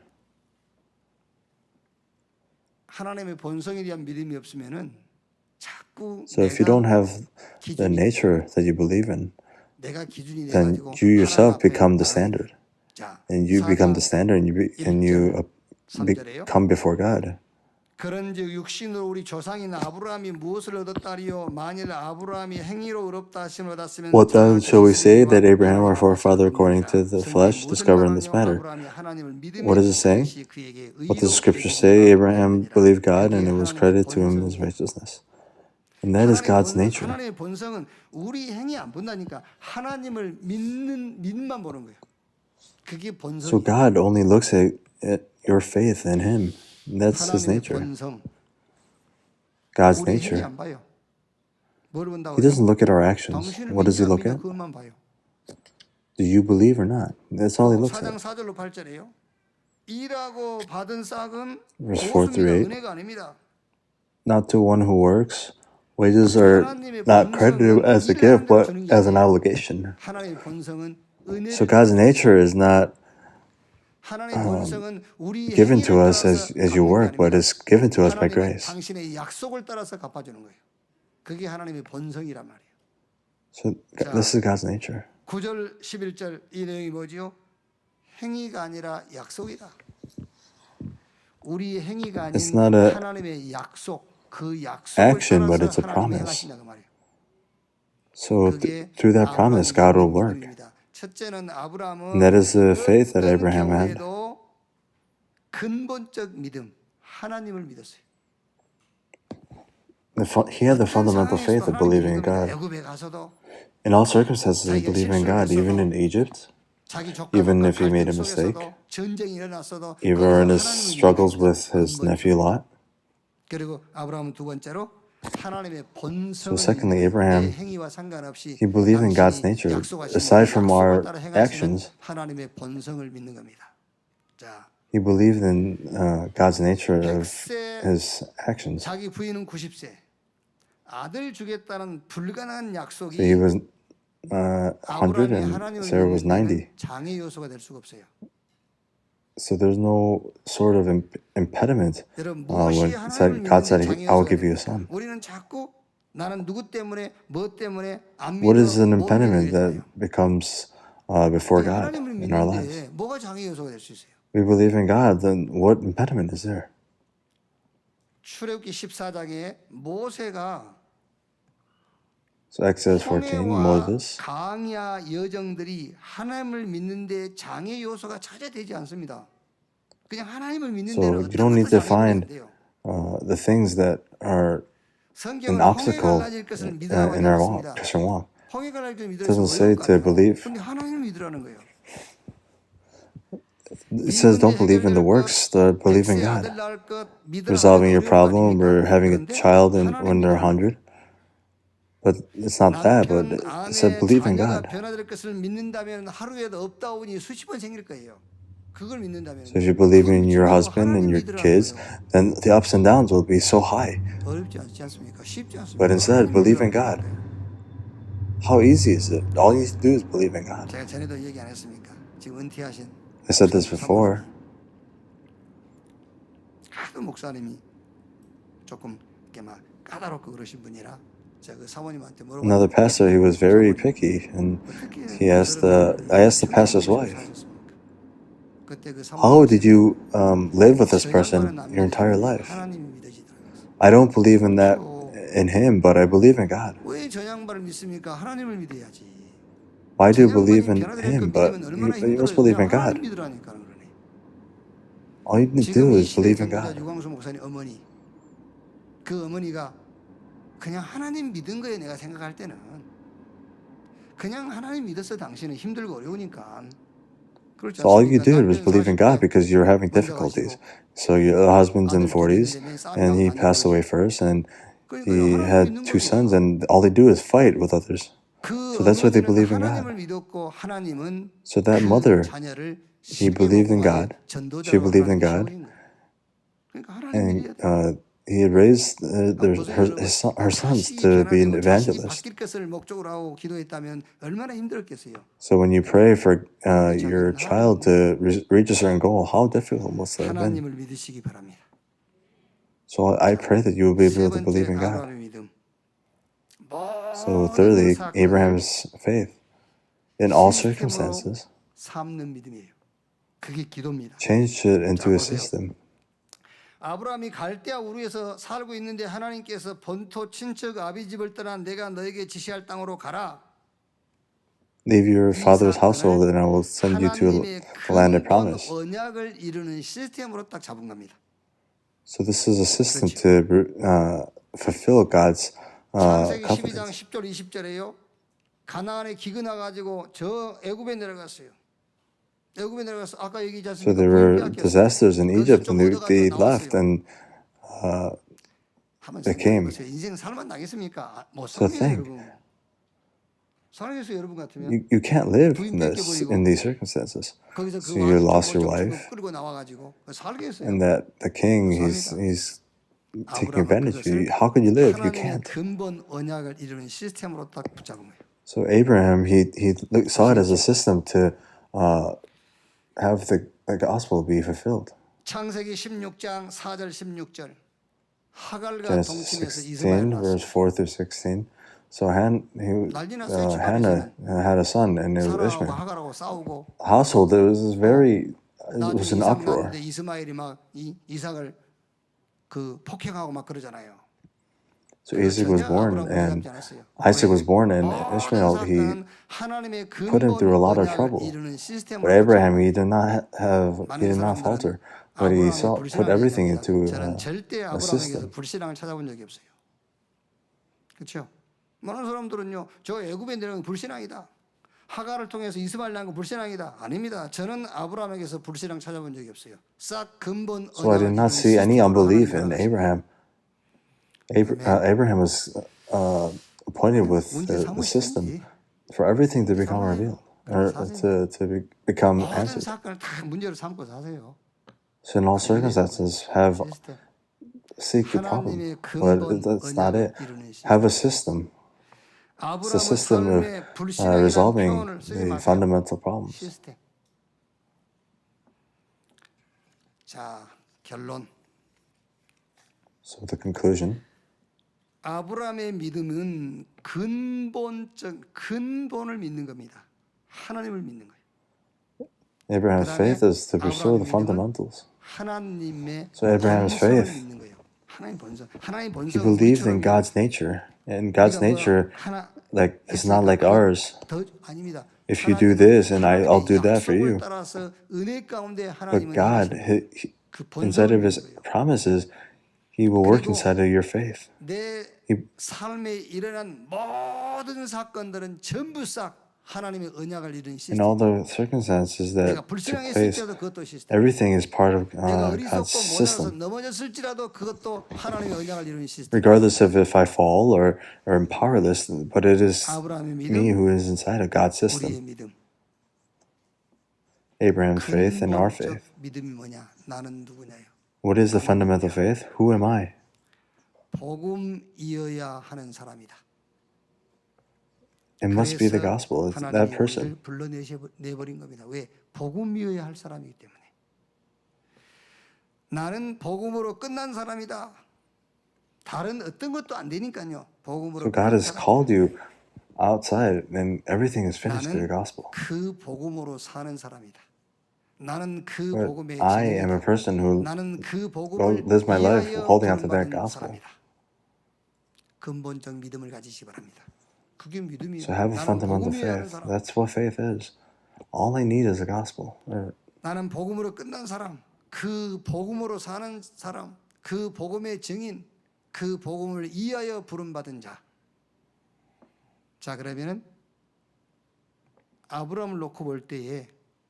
[SPEAKER 2] 하나님의 본성에 대한 믿음이 없으면은 자꾸
[SPEAKER 1] So if you don't have the
[SPEAKER 2] 기준이
[SPEAKER 1] nature that you believe in,
[SPEAKER 2] 내가 기준이
[SPEAKER 1] then
[SPEAKER 2] 돼가지고
[SPEAKER 1] you yourself
[SPEAKER 2] 하나님 앞에
[SPEAKER 1] become the
[SPEAKER 2] 나가는
[SPEAKER 1] standard,
[SPEAKER 2] 자,
[SPEAKER 1] and you become the standard, and you
[SPEAKER 2] 3절에요.
[SPEAKER 1] come before God.
[SPEAKER 2] 그런즉 육신으로 우리 조상인 아브라함이 무엇을 얻었다리요? 만일 아브라함이 행위로 의롭다 하심을 얻었으면
[SPEAKER 1] What then shall we say that Abraham, our forefather, according to the flesh, discovered in this matter? What is it saying? What does the scripture say? Abraham believed God, and it was credited to him as righteousness. And that is God's nature.
[SPEAKER 2] 하나님의 본성은 우리 행위 안 본다니까 하나님을 믿는 믿음만 보는 거예요. 그게
[SPEAKER 1] So
[SPEAKER 2] 본성이에요.
[SPEAKER 1] God only looks at your faith in Him. And that's His
[SPEAKER 2] 하나님의
[SPEAKER 1] nature.
[SPEAKER 2] 본성.
[SPEAKER 1] God's
[SPEAKER 2] 우리 행위
[SPEAKER 1] nature.
[SPEAKER 2] 안 봐요. 뭘 본다고?
[SPEAKER 1] He doesn't look at our actions.
[SPEAKER 2] 당신을
[SPEAKER 1] What does He
[SPEAKER 2] 믿냐 안
[SPEAKER 1] look
[SPEAKER 2] 믿냐
[SPEAKER 1] at?
[SPEAKER 2] 그것만 봐요.
[SPEAKER 1] Do you believe or not? That's all He looks
[SPEAKER 2] 4장
[SPEAKER 1] at.
[SPEAKER 2] 4절로 8절이에요. 일하고 받은 싹은
[SPEAKER 1] Verse 4 through
[SPEAKER 2] 보수입니다.
[SPEAKER 1] 8.
[SPEAKER 2] 은혜가 아닙니다.
[SPEAKER 1] Not to one who works. Wages are not credited as a gift, but as an obligation.
[SPEAKER 2] 하나님의 본성은 은혜.
[SPEAKER 1] So God's nature is not
[SPEAKER 2] 하나님의 본성은 우리
[SPEAKER 1] given to
[SPEAKER 2] 행위를
[SPEAKER 1] us
[SPEAKER 2] 따라서
[SPEAKER 1] as you
[SPEAKER 2] 갚는 게
[SPEAKER 1] work, but
[SPEAKER 2] 아닙니다.
[SPEAKER 1] is given to us by
[SPEAKER 2] 하나님은
[SPEAKER 1] grace.
[SPEAKER 2] 당신의 약속을 따라서 갚아주는 거예요. 그게 하나님의 본성이란 말이에요.
[SPEAKER 1] So this is God's nature.
[SPEAKER 2] 9절 11절 이 내용이 뭐지요? 행위가 아니라 약속이다. 우리의 행위가 아닌
[SPEAKER 1] It's not a
[SPEAKER 2] 하나님의 약속, 그 약속을
[SPEAKER 1] action, but
[SPEAKER 2] 따라서
[SPEAKER 1] it's a
[SPEAKER 2] 하나님이
[SPEAKER 1] promise.
[SPEAKER 2] 행하신다 그 말이에요.
[SPEAKER 1] So
[SPEAKER 2] 그게
[SPEAKER 1] through that promise, God will work.
[SPEAKER 2] 믿음입니다. 첫째는 아브라함은
[SPEAKER 1] And that is the faith that
[SPEAKER 2] 어떤
[SPEAKER 1] Abraham had.
[SPEAKER 2] 경우에도 근본적 믿음, 하나님을 믿었어요.
[SPEAKER 1] He had the fundamental faith of believing in God.
[SPEAKER 2] 애굽에 가서도
[SPEAKER 1] In all circumstances, he believed in God, even in Egypt,
[SPEAKER 2] 자기
[SPEAKER 1] even
[SPEAKER 2] 조카들과
[SPEAKER 1] if he made a
[SPEAKER 2] 갈등
[SPEAKER 1] mistake,
[SPEAKER 2] 속에서도 전쟁이 일어났어도
[SPEAKER 1] even in his
[SPEAKER 2] 하나님을
[SPEAKER 1] struggles
[SPEAKER 2] 믿었어요.
[SPEAKER 1] with his nephew Lot.
[SPEAKER 2] 그리고 아브라함은 두 번째로 하나님의
[SPEAKER 1] So
[SPEAKER 2] 본성을
[SPEAKER 1] secondly,
[SPEAKER 2] 내
[SPEAKER 1] Abraham,
[SPEAKER 2] 행위와 상관없이
[SPEAKER 1] he believed in God's
[SPEAKER 2] 당신이
[SPEAKER 1] nature.
[SPEAKER 2] 약속하신
[SPEAKER 1] Aside from
[SPEAKER 2] 약속을
[SPEAKER 1] our
[SPEAKER 2] 따라 행하시는
[SPEAKER 1] actions,
[SPEAKER 2] 하나님의 본성을 믿는 겁니다. 자,
[SPEAKER 1] he believed in God's nature of
[SPEAKER 2] 100세
[SPEAKER 1] his actions.
[SPEAKER 2] 자기 부인은 90세. 아들 주겠다는 불가능한 약속이
[SPEAKER 1] So he was 100
[SPEAKER 2] 아브라함이
[SPEAKER 1] and
[SPEAKER 2] 하나님을
[SPEAKER 1] Sarah was
[SPEAKER 2] 믿는
[SPEAKER 1] 90.
[SPEAKER 2] 데는 장애 요소가 될 수가 없어요.
[SPEAKER 1] So there's no sort of impediment
[SPEAKER 2] 여러분 무엇이
[SPEAKER 1] when
[SPEAKER 2] 하나님을
[SPEAKER 1] God said,
[SPEAKER 2] 믿는
[SPEAKER 1] I will
[SPEAKER 2] 장애요소가
[SPEAKER 1] give you a
[SPEAKER 2] 됩니까?
[SPEAKER 1] son.
[SPEAKER 2] 우리는 자꾸 나는 누구 때문에 뭐 때문에 안
[SPEAKER 1] What
[SPEAKER 2] 믿어
[SPEAKER 1] is an
[SPEAKER 2] 못 믿어
[SPEAKER 1] impediment that
[SPEAKER 2] 이러잖아요.
[SPEAKER 1] becomes before God
[SPEAKER 2] 하나님을
[SPEAKER 1] in our lives?
[SPEAKER 2] 믿는데 뭐가 장애 요소가 될 수 있어요?
[SPEAKER 1] We believe in God, then what impediment is there?
[SPEAKER 2] 출애굽기 14장에 모세가
[SPEAKER 1] So Exodus 14,
[SPEAKER 2] 홍해와
[SPEAKER 1] Moses,
[SPEAKER 2] 강야 여정들이 하나님을 믿는데 장애 요소가 찾아되지 않습니다. 그냥 하나님을 믿는
[SPEAKER 1] So
[SPEAKER 2] 데는
[SPEAKER 1] you
[SPEAKER 2] 어떤
[SPEAKER 1] don't need
[SPEAKER 2] 것도
[SPEAKER 1] to
[SPEAKER 2] 장애가 안
[SPEAKER 1] find
[SPEAKER 2] 돼요.
[SPEAKER 1] the things that are
[SPEAKER 2] 성경은
[SPEAKER 1] an
[SPEAKER 2] 홍해
[SPEAKER 1] obstacle
[SPEAKER 2] 갈라질 것을 믿으라고 하지
[SPEAKER 1] in our
[SPEAKER 2] 않습니다.
[SPEAKER 1] walk, Christian walk.
[SPEAKER 2] 홍해 갈라질 것을
[SPEAKER 1] It
[SPEAKER 2] 믿으라고
[SPEAKER 1] doesn't say
[SPEAKER 2] 어려울 거
[SPEAKER 1] to
[SPEAKER 2] 아니에요.
[SPEAKER 1] believe.
[SPEAKER 2] 근데 하나님을 믿으라는 거예요.
[SPEAKER 1] It says don't believe in the works, believe in God. Resolving your problem or having a child when they're 100. But it's not that, but it said believe in
[SPEAKER 2] 자녀가
[SPEAKER 1] God.
[SPEAKER 2] 변화될 것을 믿는다면 하루에도 업다운이 수십 번 생길 거예요. 그걸 믿는다면.
[SPEAKER 1] So if you believe in your husband and your kids, then the ups and downs will be so high.
[SPEAKER 2] 어렵지 않습니까? 쉽지 않습니까?
[SPEAKER 1] But instead, believe in God. How easy is it? All you have to do is believe in God.
[SPEAKER 2] 제가 전에도 얘기 안 했습니까? 지금 은퇴하신
[SPEAKER 1] I said this before.
[SPEAKER 2] 하도 목사님이 조금 이렇게 막 까다롭고 그러신 분이라 제가 그 사모님한테 물어봤는데
[SPEAKER 1] Another pastor, he was very picky, and I asked the pastor's wife,
[SPEAKER 2] 그때 그
[SPEAKER 1] how did you live with this person your entire life?
[SPEAKER 2] 하나님이 믿으시더라고요.
[SPEAKER 1] I don't believe in that in him, but I believe in God.
[SPEAKER 2] 왜 저 양반을 믿습니까? 하나님을 믿어야지.
[SPEAKER 1] Why do you believe in him, but you must believe in God?
[SPEAKER 2] 하나님 믿으라니까 그러네.
[SPEAKER 1] All you need to do
[SPEAKER 2] 지금 이
[SPEAKER 1] is believe in
[SPEAKER 2] 시대
[SPEAKER 1] God.
[SPEAKER 2] 유광수 목사님 어머니 그 어머니가 그냥 하나님 믿은 거에 내가 생각할 때는 그냥 하나님 믿었어. 당신은 힘들고 어려우니까. 그렇지
[SPEAKER 1] So all you
[SPEAKER 2] 않습니까?
[SPEAKER 1] did was
[SPEAKER 2] 남편이
[SPEAKER 1] believe in God
[SPEAKER 2] 40대
[SPEAKER 1] because you're having
[SPEAKER 2] 먼저
[SPEAKER 1] difficulties.
[SPEAKER 2] 가시고
[SPEAKER 1] So your husband's in
[SPEAKER 2] 아들
[SPEAKER 1] 40s,
[SPEAKER 2] 둘이 이제
[SPEAKER 1] and he
[SPEAKER 2] 싸움하고
[SPEAKER 1] passed away
[SPEAKER 2] 앉아버리죠.
[SPEAKER 1] first, and
[SPEAKER 2] 그러니까
[SPEAKER 1] he
[SPEAKER 2] 하나님
[SPEAKER 1] had
[SPEAKER 2] 믿는
[SPEAKER 1] two
[SPEAKER 2] 거죠.
[SPEAKER 1] sons, and all they do is fight with others.
[SPEAKER 2] 그
[SPEAKER 1] So that's why they
[SPEAKER 2] 어머니는
[SPEAKER 1] believe in
[SPEAKER 2] 하나님을
[SPEAKER 1] God.
[SPEAKER 2] 믿었고 하나님은
[SPEAKER 1] So that
[SPEAKER 2] 그
[SPEAKER 1] mother,
[SPEAKER 2] 자녀를
[SPEAKER 1] he believed in God. She
[SPEAKER 2] 전도자로
[SPEAKER 1] believed in
[SPEAKER 2] 하나님이
[SPEAKER 1] God,
[SPEAKER 2] 세우신 거예요. 그러니까 하나님
[SPEAKER 1] and
[SPEAKER 2] 믿어야 돼.
[SPEAKER 1] he had raised
[SPEAKER 2] 보세요, 여러분.
[SPEAKER 1] her sons
[SPEAKER 2] 자식이
[SPEAKER 1] to be an
[SPEAKER 2] 변화되고 자식이
[SPEAKER 1] evangelist.
[SPEAKER 2] 바뀔 것을 목적으로 하고 기도했다면 얼마나 힘들었겠어요.
[SPEAKER 1] So when you pray for your child to reach a certain goal, how difficult must that have been?
[SPEAKER 2] 하나님을 믿으시기 바랍니다.
[SPEAKER 1] So I pray that you will be
[SPEAKER 2] 세
[SPEAKER 1] able to
[SPEAKER 2] 번째
[SPEAKER 1] believe in God.
[SPEAKER 2] 아브라함의 믿음.
[SPEAKER 1] So
[SPEAKER 2] 모든
[SPEAKER 1] thirdly,
[SPEAKER 2] 사건을
[SPEAKER 1] Abraham's faith in all
[SPEAKER 2] 시스템으로
[SPEAKER 1] circumstances
[SPEAKER 2] 삼는 믿음이에요. 그게 기도입니다.
[SPEAKER 1] changed it into a
[SPEAKER 2] 보세요.
[SPEAKER 1] system.
[SPEAKER 2] 아브라함이 갈대아 우르에서 살고 있는데 하나님께서 본토 친척 아비 집을 떠나 내가 너에게 지시할 땅으로 가라.
[SPEAKER 1] Leave your
[SPEAKER 2] 이
[SPEAKER 1] father's household,
[SPEAKER 2] 사건을
[SPEAKER 1] and I will send you to
[SPEAKER 2] 하나님의
[SPEAKER 1] a land of
[SPEAKER 2] 근본
[SPEAKER 1] promise.
[SPEAKER 2] 언약을 이루는 시스템으로 딱 잡은 겁니다.
[SPEAKER 1] So this is a system to fulfill God's
[SPEAKER 2] 창세기 12장
[SPEAKER 1] covenant.
[SPEAKER 2] 10절 20절에요. 가나안에 기근화 가지고 저 애굽에 내려갔어요. 애굽에 내려가서 아까 얘기하지
[SPEAKER 1] So
[SPEAKER 2] 않습니까?
[SPEAKER 1] there were disasters in Egypt, and they left, and they came.
[SPEAKER 2] 인생 살만 나겠습니까? 못
[SPEAKER 1] So
[SPEAKER 2] 살겠어요,
[SPEAKER 1] think.
[SPEAKER 2] 여러분. 살겠어요, 여러분 같으면.
[SPEAKER 1] You can't live
[SPEAKER 2] 부인
[SPEAKER 1] in these circumstances.
[SPEAKER 2] 거기서
[SPEAKER 1] So
[SPEAKER 2] 그
[SPEAKER 1] you
[SPEAKER 2] 왕이
[SPEAKER 1] lost your
[SPEAKER 2] 정보를
[SPEAKER 1] wife,
[SPEAKER 2] 끌고 나와가지고 살겠어요.
[SPEAKER 1] and that the king he's taking advantage of you. How could you live? You
[SPEAKER 2] 하나님의
[SPEAKER 1] can't.
[SPEAKER 2] 근본 언약을 이루는 시스템으로 딱 붙잡은 거예요.
[SPEAKER 1] So Abraham he saw it as a system to have the gospel be fulfilled.
[SPEAKER 2] 창세기 16장 4절 16절 하갈과
[SPEAKER 1] Genesis
[SPEAKER 2] 동침해서
[SPEAKER 1] 16
[SPEAKER 2] 이스마엘 낳았어요.
[SPEAKER 1] verse 4 through 16. So
[SPEAKER 2] 난리 났어요. 집
[SPEAKER 1] Hannah
[SPEAKER 2] 앞에서는.
[SPEAKER 1] had a son, and it was
[SPEAKER 2] 사라하고
[SPEAKER 1] Ishmael.
[SPEAKER 2] 하갈하고 싸우고
[SPEAKER 1] Household, it was
[SPEAKER 2] 나중에
[SPEAKER 1] an
[SPEAKER 2] 이삭
[SPEAKER 1] uproar.
[SPEAKER 2] 낳는데 이스마엘이 막 이삭을 그 폭행하고 막 그러잖아요.
[SPEAKER 1] So Isaac was born, and Isaac was born, and Ishmael he put him through a lot of trouble. But Abraham he did not falter, but he put everything into
[SPEAKER 2] 저는 절대
[SPEAKER 1] a
[SPEAKER 2] 아브라함에게서
[SPEAKER 1] system.
[SPEAKER 2] 불신앙을 찾아본 적이 없어요. 그렇죠? 많은 사람들은요, 저 애굽에 내려간 불신앙이다. 하갈을 통해서 이스마엘 낳은 거 불신앙이다. 아닙니다. 저는 아브라함에게서 불신앙 찾아본 적이 없어요. 싹 근본
[SPEAKER 1] So I did not see any unbelief in Abraham. Abraham was appointed with the system for everything to become revealed, or to become
[SPEAKER 2] 모든
[SPEAKER 1] answered.
[SPEAKER 2] 사건을 다 문제로 삼고 사세요.
[SPEAKER 1] So in all circumstances, seek the
[SPEAKER 2] 하나님의
[SPEAKER 1] problem, but
[SPEAKER 2] 근본
[SPEAKER 1] that's not
[SPEAKER 2] 언약을
[SPEAKER 1] it.
[SPEAKER 2] 이루는 시스템.
[SPEAKER 1] Have a system. It's a
[SPEAKER 2] 아브라함의
[SPEAKER 1] system of
[SPEAKER 2] 삶의 불신앙이라는
[SPEAKER 1] resolving
[SPEAKER 2] 표현을 쓰지
[SPEAKER 1] the
[SPEAKER 2] 마세요.
[SPEAKER 1] fundamental problems.
[SPEAKER 2] 시스템. 자, 결론.
[SPEAKER 1] So the conclusion,
[SPEAKER 2] 아브라함의 믿음은 근본을 믿는 겁니다. 하나님을 믿는 거예요.
[SPEAKER 1] Abraham's faith is to restore the fundamentals.
[SPEAKER 2] 하나님의
[SPEAKER 1] So Abraham's
[SPEAKER 2] 본성을
[SPEAKER 1] faith,
[SPEAKER 2] 믿는 거예요. 하나님 본성. 하나님
[SPEAKER 1] he
[SPEAKER 2] 본성은
[SPEAKER 1] believed in
[SPEAKER 2] 우리처럼
[SPEAKER 1] God's nature, and God's nature,
[SPEAKER 2] 하나
[SPEAKER 1] like, is not like ours.
[SPEAKER 2] 더 아닙니다.
[SPEAKER 1] If you do this, and I'll do that for
[SPEAKER 2] 약속을
[SPEAKER 1] you.
[SPEAKER 2] 따라서 은혜 가운데
[SPEAKER 1] But
[SPEAKER 2] 하나님은
[SPEAKER 1] God,
[SPEAKER 2] 그
[SPEAKER 1] inside
[SPEAKER 2] 본성을
[SPEAKER 1] of His
[SPEAKER 2] 믿는 거예요.
[SPEAKER 1] promises, He will work
[SPEAKER 2] 그리고
[SPEAKER 1] inside of your faith.
[SPEAKER 2] 내
[SPEAKER 1] He-
[SPEAKER 2] 삶에 일어난 모든 사건들은 전부 싹 하나님의 언약을 이룬
[SPEAKER 1] In
[SPEAKER 2] 시스템.
[SPEAKER 1] all the circumstances that
[SPEAKER 2] 내가
[SPEAKER 1] took
[SPEAKER 2] 불신앙했을
[SPEAKER 1] place,
[SPEAKER 2] 때도 그것도 시스템.
[SPEAKER 1] everything is part of
[SPEAKER 2] 내가
[SPEAKER 1] God's
[SPEAKER 2] 어리석고 모자라서
[SPEAKER 1] system.
[SPEAKER 2] 넘어졌을지라도 그것도 하나님의 언약을 이룬 시스템.
[SPEAKER 1] Regardless of if I fall or am powerless, but it is
[SPEAKER 2] 아브라함의
[SPEAKER 1] me
[SPEAKER 2] 믿음,
[SPEAKER 1] who is inside of God's
[SPEAKER 2] 우리의
[SPEAKER 1] system.
[SPEAKER 2] 믿음.
[SPEAKER 1] Abraham's faith and our
[SPEAKER 2] 근본적
[SPEAKER 1] faith.
[SPEAKER 2] 믿음이 뭐냐? 나는 누구냐요?
[SPEAKER 1] What is the fundamental faith? Who am I?
[SPEAKER 2] 복음이어야 하는 사람이다.
[SPEAKER 1] It must be the
[SPEAKER 2] 그래서
[SPEAKER 1] gospel. It's
[SPEAKER 2] 하나님이
[SPEAKER 1] that person.
[SPEAKER 2] 우리를 불러내버린 겁니다. 왜? 복음이어야 할 사람이기 때문에. 나는 복음으로 끝난 사람이다. 다른 어떤 것도 안 되니까요. 복음으로
[SPEAKER 1] So God
[SPEAKER 2] 끝난
[SPEAKER 1] has
[SPEAKER 2] 사람.
[SPEAKER 1] called you outside, and everything is finished through the
[SPEAKER 2] 나는
[SPEAKER 1] gospel.
[SPEAKER 2] 그 복음으로 사는 사람이다. 나는 그
[SPEAKER 1] But
[SPEAKER 2] 복음의
[SPEAKER 1] I am a
[SPEAKER 2] 진리다.
[SPEAKER 1] person who
[SPEAKER 2] 나는 그 복음을
[SPEAKER 1] lives my life
[SPEAKER 2] 위하여
[SPEAKER 1] holding on to that
[SPEAKER 2] 구원받은
[SPEAKER 1] gospel.
[SPEAKER 2] 사람이다. 근본적 믿음을 가지시 바랍니다. 그게 믿음이에요.
[SPEAKER 1] So have a
[SPEAKER 2] 나는
[SPEAKER 1] fundamental
[SPEAKER 2] 복음이어야 하는
[SPEAKER 1] faith.
[SPEAKER 2] 사람.
[SPEAKER 1] That's what faith is. All I need is the gospel.
[SPEAKER 2] 나는 복음으로 끝난 사람, 그 복음으로 사는 사람, 그 복음의 증인, 그 복음을 이하여 부름받은 자. 자, 그러면은 아브라함을 놓고 볼 때에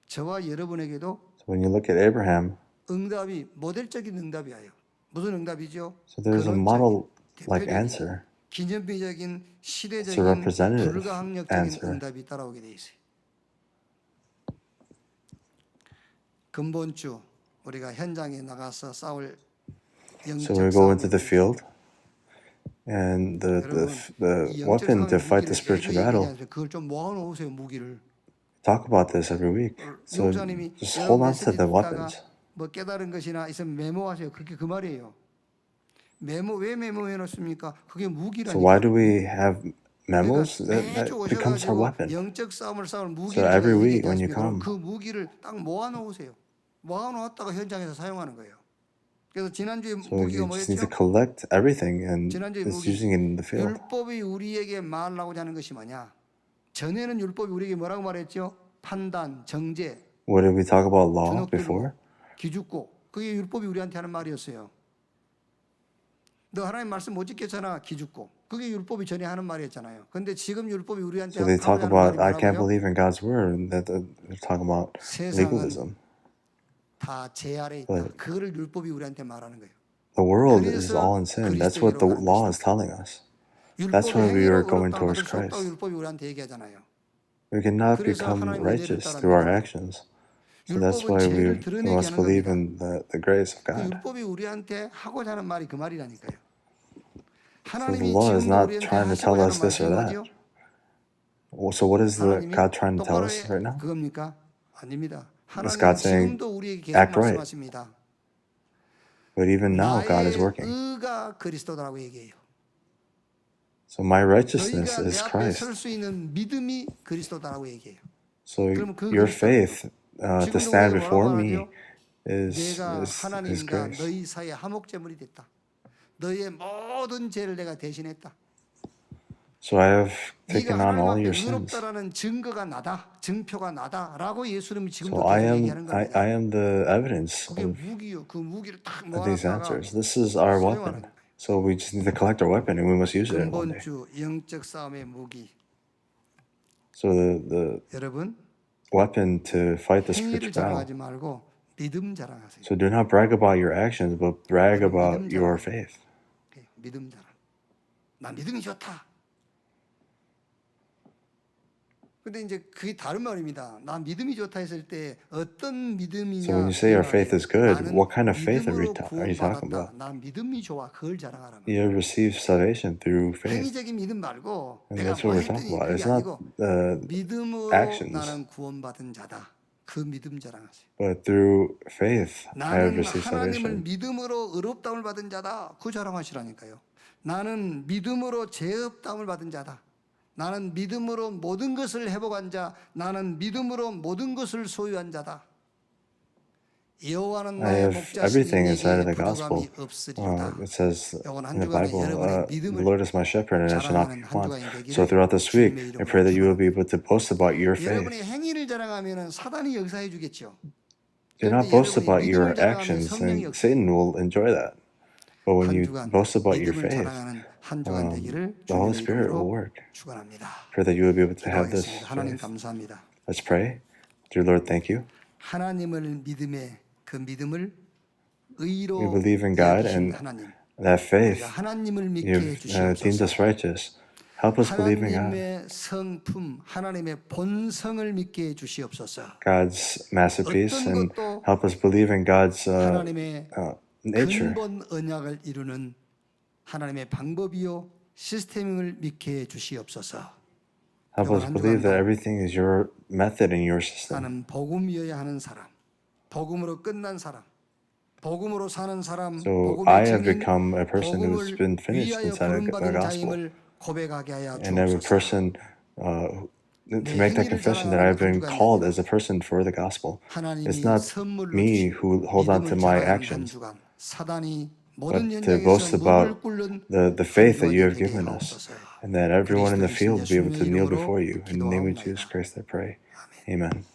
[SPEAKER 2] 저와 여러분에게도
[SPEAKER 1] So when you look at Abraham,
[SPEAKER 2] 응답이 모델적인 응답이에요. 무슨 응답이죠?
[SPEAKER 1] so there's a
[SPEAKER 2] 근원적인,
[SPEAKER 1] model-like
[SPEAKER 2] 대표적인,
[SPEAKER 1] answer.
[SPEAKER 2] 기념비적인,
[SPEAKER 1] It's a
[SPEAKER 2] 시대적인,
[SPEAKER 1] representative
[SPEAKER 2] 불가항력적인
[SPEAKER 1] answer.
[SPEAKER 2] 응답이 따라오게 돼 있어요. 근본주 우리가 현장에 나가서 싸울
[SPEAKER 1] So
[SPEAKER 2] 영적
[SPEAKER 1] we go into
[SPEAKER 2] 싸움을
[SPEAKER 1] the field, and
[SPEAKER 2] 여러분,
[SPEAKER 1] the
[SPEAKER 2] 이 영적
[SPEAKER 1] weapon to
[SPEAKER 2] 싸움의
[SPEAKER 1] fight the
[SPEAKER 2] 무기를
[SPEAKER 1] spiritual
[SPEAKER 2] 계속
[SPEAKER 1] battle.
[SPEAKER 2] 얘기하는데 그걸 좀 모아놓으세요. 무기를.
[SPEAKER 1] Talk about this every week. So
[SPEAKER 2] 용사님이
[SPEAKER 1] just hold on to
[SPEAKER 2] 메시지
[SPEAKER 1] the
[SPEAKER 2] 듣다가
[SPEAKER 1] weapons.
[SPEAKER 2] 뭐 깨달은 것이나 있으면 메모하세요. 그게 그 말이에요. 왜 메모해 놓습니까? 그게
[SPEAKER 1] So
[SPEAKER 2] 무기라니까.
[SPEAKER 1] why do we have memos?
[SPEAKER 2] 그러니까
[SPEAKER 1] That
[SPEAKER 2] 매주
[SPEAKER 1] becomes our
[SPEAKER 2] 오셔가지고
[SPEAKER 1] weapon.
[SPEAKER 2] 영적 싸움을 싸울
[SPEAKER 1] So
[SPEAKER 2] 무기를
[SPEAKER 1] every
[SPEAKER 2] 제가
[SPEAKER 1] week when you
[SPEAKER 2] 얘기하십니다.
[SPEAKER 1] come,
[SPEAKER 2] 그럼 그 무기를 딱 모아놓으세요. 모아놓았다가 현장에서 사용하는 거예요. 그래서 지난주에
[SPEAKER 1] so
[SPEAKER 2] 무기가
[SPEAKER 1] you just need to
[SPEAKER 2] 뭐였죠?
[SPEAKER 1] collect everything and
[SPEAKER 2] 지난주에
[SPEAKER 1] just
[SPEAKER 2] 무기.
[SPEAKER 1] using it in the field.
[SPEAKER 2] 율법이 우리에게 말하고자 하는 것이 뭐냐? 전에는 율법이 우리에게 뭐라고 말했죠? 판단, 정죄,
[SPEAKER 1] What did we talk about law
[SPEAKER 2] 주눅들고,
[SPEAKER 1] before?
[SPEAKER 2] 기죽고. 그게 율법이 우리한테 하는 말이었어요. 너 하나님 말씀 못 지켰잖아, 기죽고. 그게 율법이 전에 하는 말이었잖아요. 근데 지금 율법이 우리한테
[SPEAKER 1] So they talk
[SPEAKER 2] 하고자 하는
[SPEAKER 1] about
[SPEAKER 2] 말이
[SPEAKER 1] I can't
[SPEAKER 2] 뭐라고요?
[SPEAKER 1] believe in God's word, and that they're talking about
[SPEAKER 2] 세상은
[SPEAKER 1] legalism.
[SPEAKER 2] 다 제 아래 있다.
[SPEAKER 1] But
[SPEAKER 2] 그거를 율법이 우리한테 말하는 거예요.
[SPEAKER 1] the world is
[SPEAKER 2] 그래서
[SPEAKER 1] all in sin. That's what the
[SPEAKER 2] 그리스도인으로 가는
[SPEAKER 1] law is telling us. That's
[SPEAKER 2] 율법의
[SPEAKER 1] why we are
[SPEAKER 2] 행위로
[SPEAKER 1] going
[SPEAKER 2] 의롭다고
[SPEAKER 1] towards
[SPEAKER 2] 받을 수 없다고
[SPEAKER 1] Christ.
[SPEAKER 2] 율법이 우리한테 얘기하잖아요.
[SPEAKER 1] We cannot
[SPEAKER 2] 그래서
[SPEAKER 1] become
[SPEAKER 2] 하나님의
[SPEAKER 1] righteous
[SPEAKER 2] 은혜를
[SPEAKER 1] through our
[SPEAKER 2] 따릅니다.
[SPEAKER 1] actions. So that's
[SPEAKER 2] 율법은
[SPEAKER 1] why
[SPEAKER 2] 죄를
[SPEAKER 1] we
[SPEAKER 2] 드러내게
[SPEAKER 1] must
[SPEAKER 2] 하는
[SPEAKER 1] believe
[SPEAKER 2] 겁니다.
[SPEAKER 1] in the grace of
[SPEAKER 2] 그
[SPEAKER 1] God.
[SPEAKER 2] 율법이 우리한테 하고자 하는 말이 그 말이라니까요.
[SPEAKER 1] So the
[SPEAKER 2] 하나님이
[SPEAKER 1] law is
[SPEAKER 2] 지금도
[SPEAKER 1] not
[SPEAKER 2] 우리한테
[SPEAKER 1] trying to tell
[SPEAKER 2] 하시고자
[SPEAKER 1] us
[SPEAKER 2] 하는
[SPEAKER 1] this or
[SPEAKER 2] 말씀이
[SPEAKER 1] that.
[SPEAKER 2] 뭐죠?
[SPEAKER 1] So what is
[SPEAKER 2] 하나님이
[SPEAKER 1] God trying to tell
[SPEAKER 2] 똑바로
[SPEAKER 1] us
[SPEAKER 2] 해
[SPEAKER 1] right now?
[SPEAKER 2] 그겁니까? 아닙니다.
[SPEAKER 1] Is
[SPEAKER 2] 하나님은
[SPEAKER 1] God saying,
[SPEAKER 2] 지금도 우리에게 계속
[SPEAKER 1] act right?
[SPEAKER 2] 말씀하십니다.
[SPEAKER 1] But even now, God is
[SPEAKER 2] 나의
[SPEAKER 1] working.
[SPEAKER 2] 의가 그리스도라고 얘기해요.
[SPEAKER 1] So my righteousness
[SPEAKER 2] 너희가 내
[SPEAKER 1] is
[SPEAKER 2] 앞에
[SPEAKER 1] Christ.
[SPEAKER 2] 설 수 있는 믿음이 그리스도다라고 얘기해요.
[SPEAKER 1] So
[SPEAKER 2] 그럼 그
[SPEAKER 1] your
[SPEAKER 2] 그리스도,
[SPEAKER 1] faith to
[SPEAKER 2] 지금도
[SPEAKER 1] stand
[SPEAKER 2] 우리가
[SPEAKER 1] before
[SPEAKER 2] 뭐라고
[SPEAKER 1] me
[SPEAKER 2] 말하죠?
[SPEAKER 1] is
[SPEAKER 2] 내가
[SPEAKER 1] His
[SPEAKER 2] 하나님과
[SPEAKER 1] grace.
[SPEAKER 2] 너희 사이에 화목제물이 됐다. 너희의 모든 죄를 내가 대신했다.
[SPEAKER 1] So I have
[SPEAKER 2] 네가
[SPEAKER 1] taken on
[SPEAKER 2] 하나님
[SPEAKER 1] all
[SPEAKER 2] 앞에
[SPEAKER 1] your sins.
[SPEAKER 2] 의롭다라는 증거가 나다, 증표가 나다라고 예수님이 지금도
[SPEAKER 1] So
[SPEAKER 2] 계속 얘기하는 겁니다.
[SPEAKER 1] I am the evidence
[SPEAKER 2] 그게
[SPEAKER 1] of
[SPEAKER 2] 무기요. 그 무기를 딱
[SPEAKER 1] these
[SPEAKER 2] 모아놨다가
[SPEAKER 1] answers. This is our
[SPEAKER 2] 사용하는
[SPEAKER 1] weapon.
[SPEAKER 2] 거예요.
[SPEAKER 1] So we just need to collect our weapon, and we must use it one day.
[SPEAKER 2] 근본주 영적 싸움의 무기.
[SPEAKER 1] So the
[SPEAKER 2] 여러분
[SPEAKER 1] weapon to fight the
[SPEAKER 2] 행위를
[SPEAKER 1] spiritual battle.
[SPEAKER 2] 자랑하지 말고 믿음 자랑하세요.
[SPEAKER 1] So do not brag about your actions, but brag about your faith.
[SPEAKER 2] 믿음 자랑. 나 믿음이 좋다. 근데 이제 그게 다른 말입니다. 나 믿음이 좋다 했을 때 어떤 믿음이냐?
[SPEAKER 1] So when you say your faith is good,
[SPEAKER 2] 나는
[SPEAKER 1] what kind of faith are you
[SPEAKER 2] 믿음으로
[SPEAKER 1] talking
[SPEAKER 2] 구원받았다.
[SPEAKER 1] about?
[SPEAKER 2] 나 믿음이 좋아. 그걸 자랑하라.
[SPEAKER 1] You have received salvation through faith.
[SPEAKER 2] 행위적인 믿음 말고
[SPEAKER 1] And
[SPEAKER 2] 내가
[SPEAKER 1] that's
[SPEAKER 2] 뭐
[SPEAKER 1] what we're talking
[SPEAKER 2] 했더니
[SPEAKER 1] about.
[SPEAKER 2] 그게
[SPEAKER 1] It's not
[SPEAKER 2] 아니고
[SPEAKER 1] the
[SPEAKER 2] 믿음으로
[SPEAKER 1] actions.
[SPEAKER 2] 나는 구원받은 자다. 그 믿음 자랑하세요.
[SPEAKER 1] But through faith, I have
[SPEAKER 2] 나는
[SPEAKER 1] received
[SPEAKER 2] 하나님을
[SPEAKER 1] salvation.
[SPEAKER 2] 믿음으로 의롭다움을 받은 자다. 그 자랑하시라니까요. 나는 믿음으로 죄업다움을 받은 자다. 나는 믿음으로 모든 것을 회복한 자. 나는 믿음으로 모든 것을 소유한 자다. 여호와는
[SPEAKER 1] I
[SPEAKER 2] 나의
[SPEAKER 1] have
[SPEAKER 2] 목자시니
[SPEAKER 1] everything inside of
[SPEAKER 2] 내게
[SPEAKER 1] the gospel.
[SPEAKER 2] 부족함이 없으리로다.
[SPEAKER 1] It says
[SPEAKER 2] 이번 한
[SPEAKER 1] in the
[SPEAKER 2] 주간에
[SPEAKER 1] Bible,
[SPEAKER 2] 여러분의
[SPEAKER 1] the
[SPEAKER 2] 믿음을
[SPEAKER 1] Lord is my shepherd and I shall not be
[SPEAKER 2] 자랑하는 한
[SPEAKER 1] want.
[SPEAKER 2] 주간이 되기를
[SPEAKER 1] So throughout this week,
[SPEAKER 2] 주님의
[SPEAKER 1] I pray that you will
[SPEAKER 2] 이름으로
[SPEAKER 1] be able to boast about your
[SPEAKER 2] 여러분의
[SPEAKER 1] faith.
[SPEAKER 2] 행위를 자랑하면은 사단이 역사해 주겠죠.
[SPEAKER 1] Do not boast about your actions, and Satan will enjoy that. But when
[SPEAKER 2] 한
[SPEAKER 1] you
[SPEAKER 2] 주간
[SPEAKER 1] boast about your
[SPEAKER 2] 믿음을
[SPEAKER 1] faith,
[SPEAKER 2] 자랑하는 한 주간 되기를
[SPEAKER 1] the Holy
[SPEAKER 2] 주님의
[SPEAKER 1] Spirit will
[SPEAKER 2] 이름으로
[SPEAKER 1] work.
[SPEAKER 2] 축원합니다.
[SPEAKER 1] Pray that you will be able to have this
[SPEAKER 2] 기도하겠습니다. 하나님
[SPEAKER 1] faith.
[SPEAKER 2] 감사합니다.
[SPEAKER 1] Let's pray. Dear Lord, thank you.
[SPEAKER 2] 하나님을 믿음에 그 믿음을 의로
[SPEAKER 1] We believe in God,
[SPEAKER 2] 여기신
[SPEAKER 1] and
[SPEAKER 2] 하나님.
[SPEAKER 1] that faith
[SPEAKER 2] 우리가 하나님을 믿게
[SPEAKER 1] you've deemed
[SPEAKER 2] 해주시옵소서.
[SPEAKER 1] us righteous. Help us believe in God.
[SPEAKER 2] 하나님의 성품, 하나님의 본성을 믿게 해주시옵소서.
[SPEAKER 1] God's masterpiece,
[SPEAKER 2] 어떤
[SPEAKER 1] and
[SPEAKER 2] 것도
[SPEAKER 1] help us believe in God's
[SPEAKER 2] 하나님의
[SPEAKER 1] nature.
[SPEAKER 2] 근본 언약을 이루는 하나님의 방법이요 시스템을 믿게 해주시옵소서.
[SPEAKER 1] Help us believe that everything is your method and your system.
[SPEAKER 2] 나는 복음이어야 하는 사람, 복음으로 끝난 사람, 복음으로 사는 사람,
[SPEAKER 1] So I have
[SPEAKER 2] 복음의
[SPEAKER 1] become a person who's
[SPEAKER 2] 복음을
[SPEAKER 1] been finished
[SPEAKER 2] 위하여
[SPEAKER 1] inside of the
[SPEAKER 2] 부름받은
[SPEAKER 1] gospel.
[SPEAKER 2] 자임을 고백하게 하여
[SPEAKER 1] And every
[SPEAKER 2] 주옵소서.
[SPEAKER 1] person to make that confession that I've been called as a person for the gospel. It's
[SPEAKER 2] 하나님이
[SPEAKER 1] not
[SPEAKER 2] 선물로
[SPEAKER 1] me
[SPEAKER 2] 주신
[SPEAKER 1] who hold on to
[SPEAKER 2] 믿음을
[SPEAKER 1] my
[SPEAKER 2] 자랑하는 한
[SPEAKER 1] actions,
[SPEAKER 2] 주간 사단이
[SPEAKER 1] but
[SPEAKER 2] 모든
[SPEAKER 1] to boast
[SPEAKER 2] 현장에서
[SPEAKER 1] about
[SPEAKER 2] 무릎을 꿇는
[SPEAKER 1] the faith that you
[SPEAKER 2] 한
[SPEAKER 1] have
[SPEAKER 2] 주간이
[SPEAKER 1] given
[SPEAKER 2] 되게
[SPEAKER 1] us,
[SPEAKER 2] 하옵소서.
[SPEAKER 1] and that everyone in the field will be able to kneel
[SPEAKER 2] 예수님의
[SPEAKER 1] before you. In the name of
[SPEAKER 2] 이름으로
[SPEAKER 1] Jesus Christ, I pray.
[SPEAKER 2] 기도하옵나이다.
[SPEAKER 1] Amen.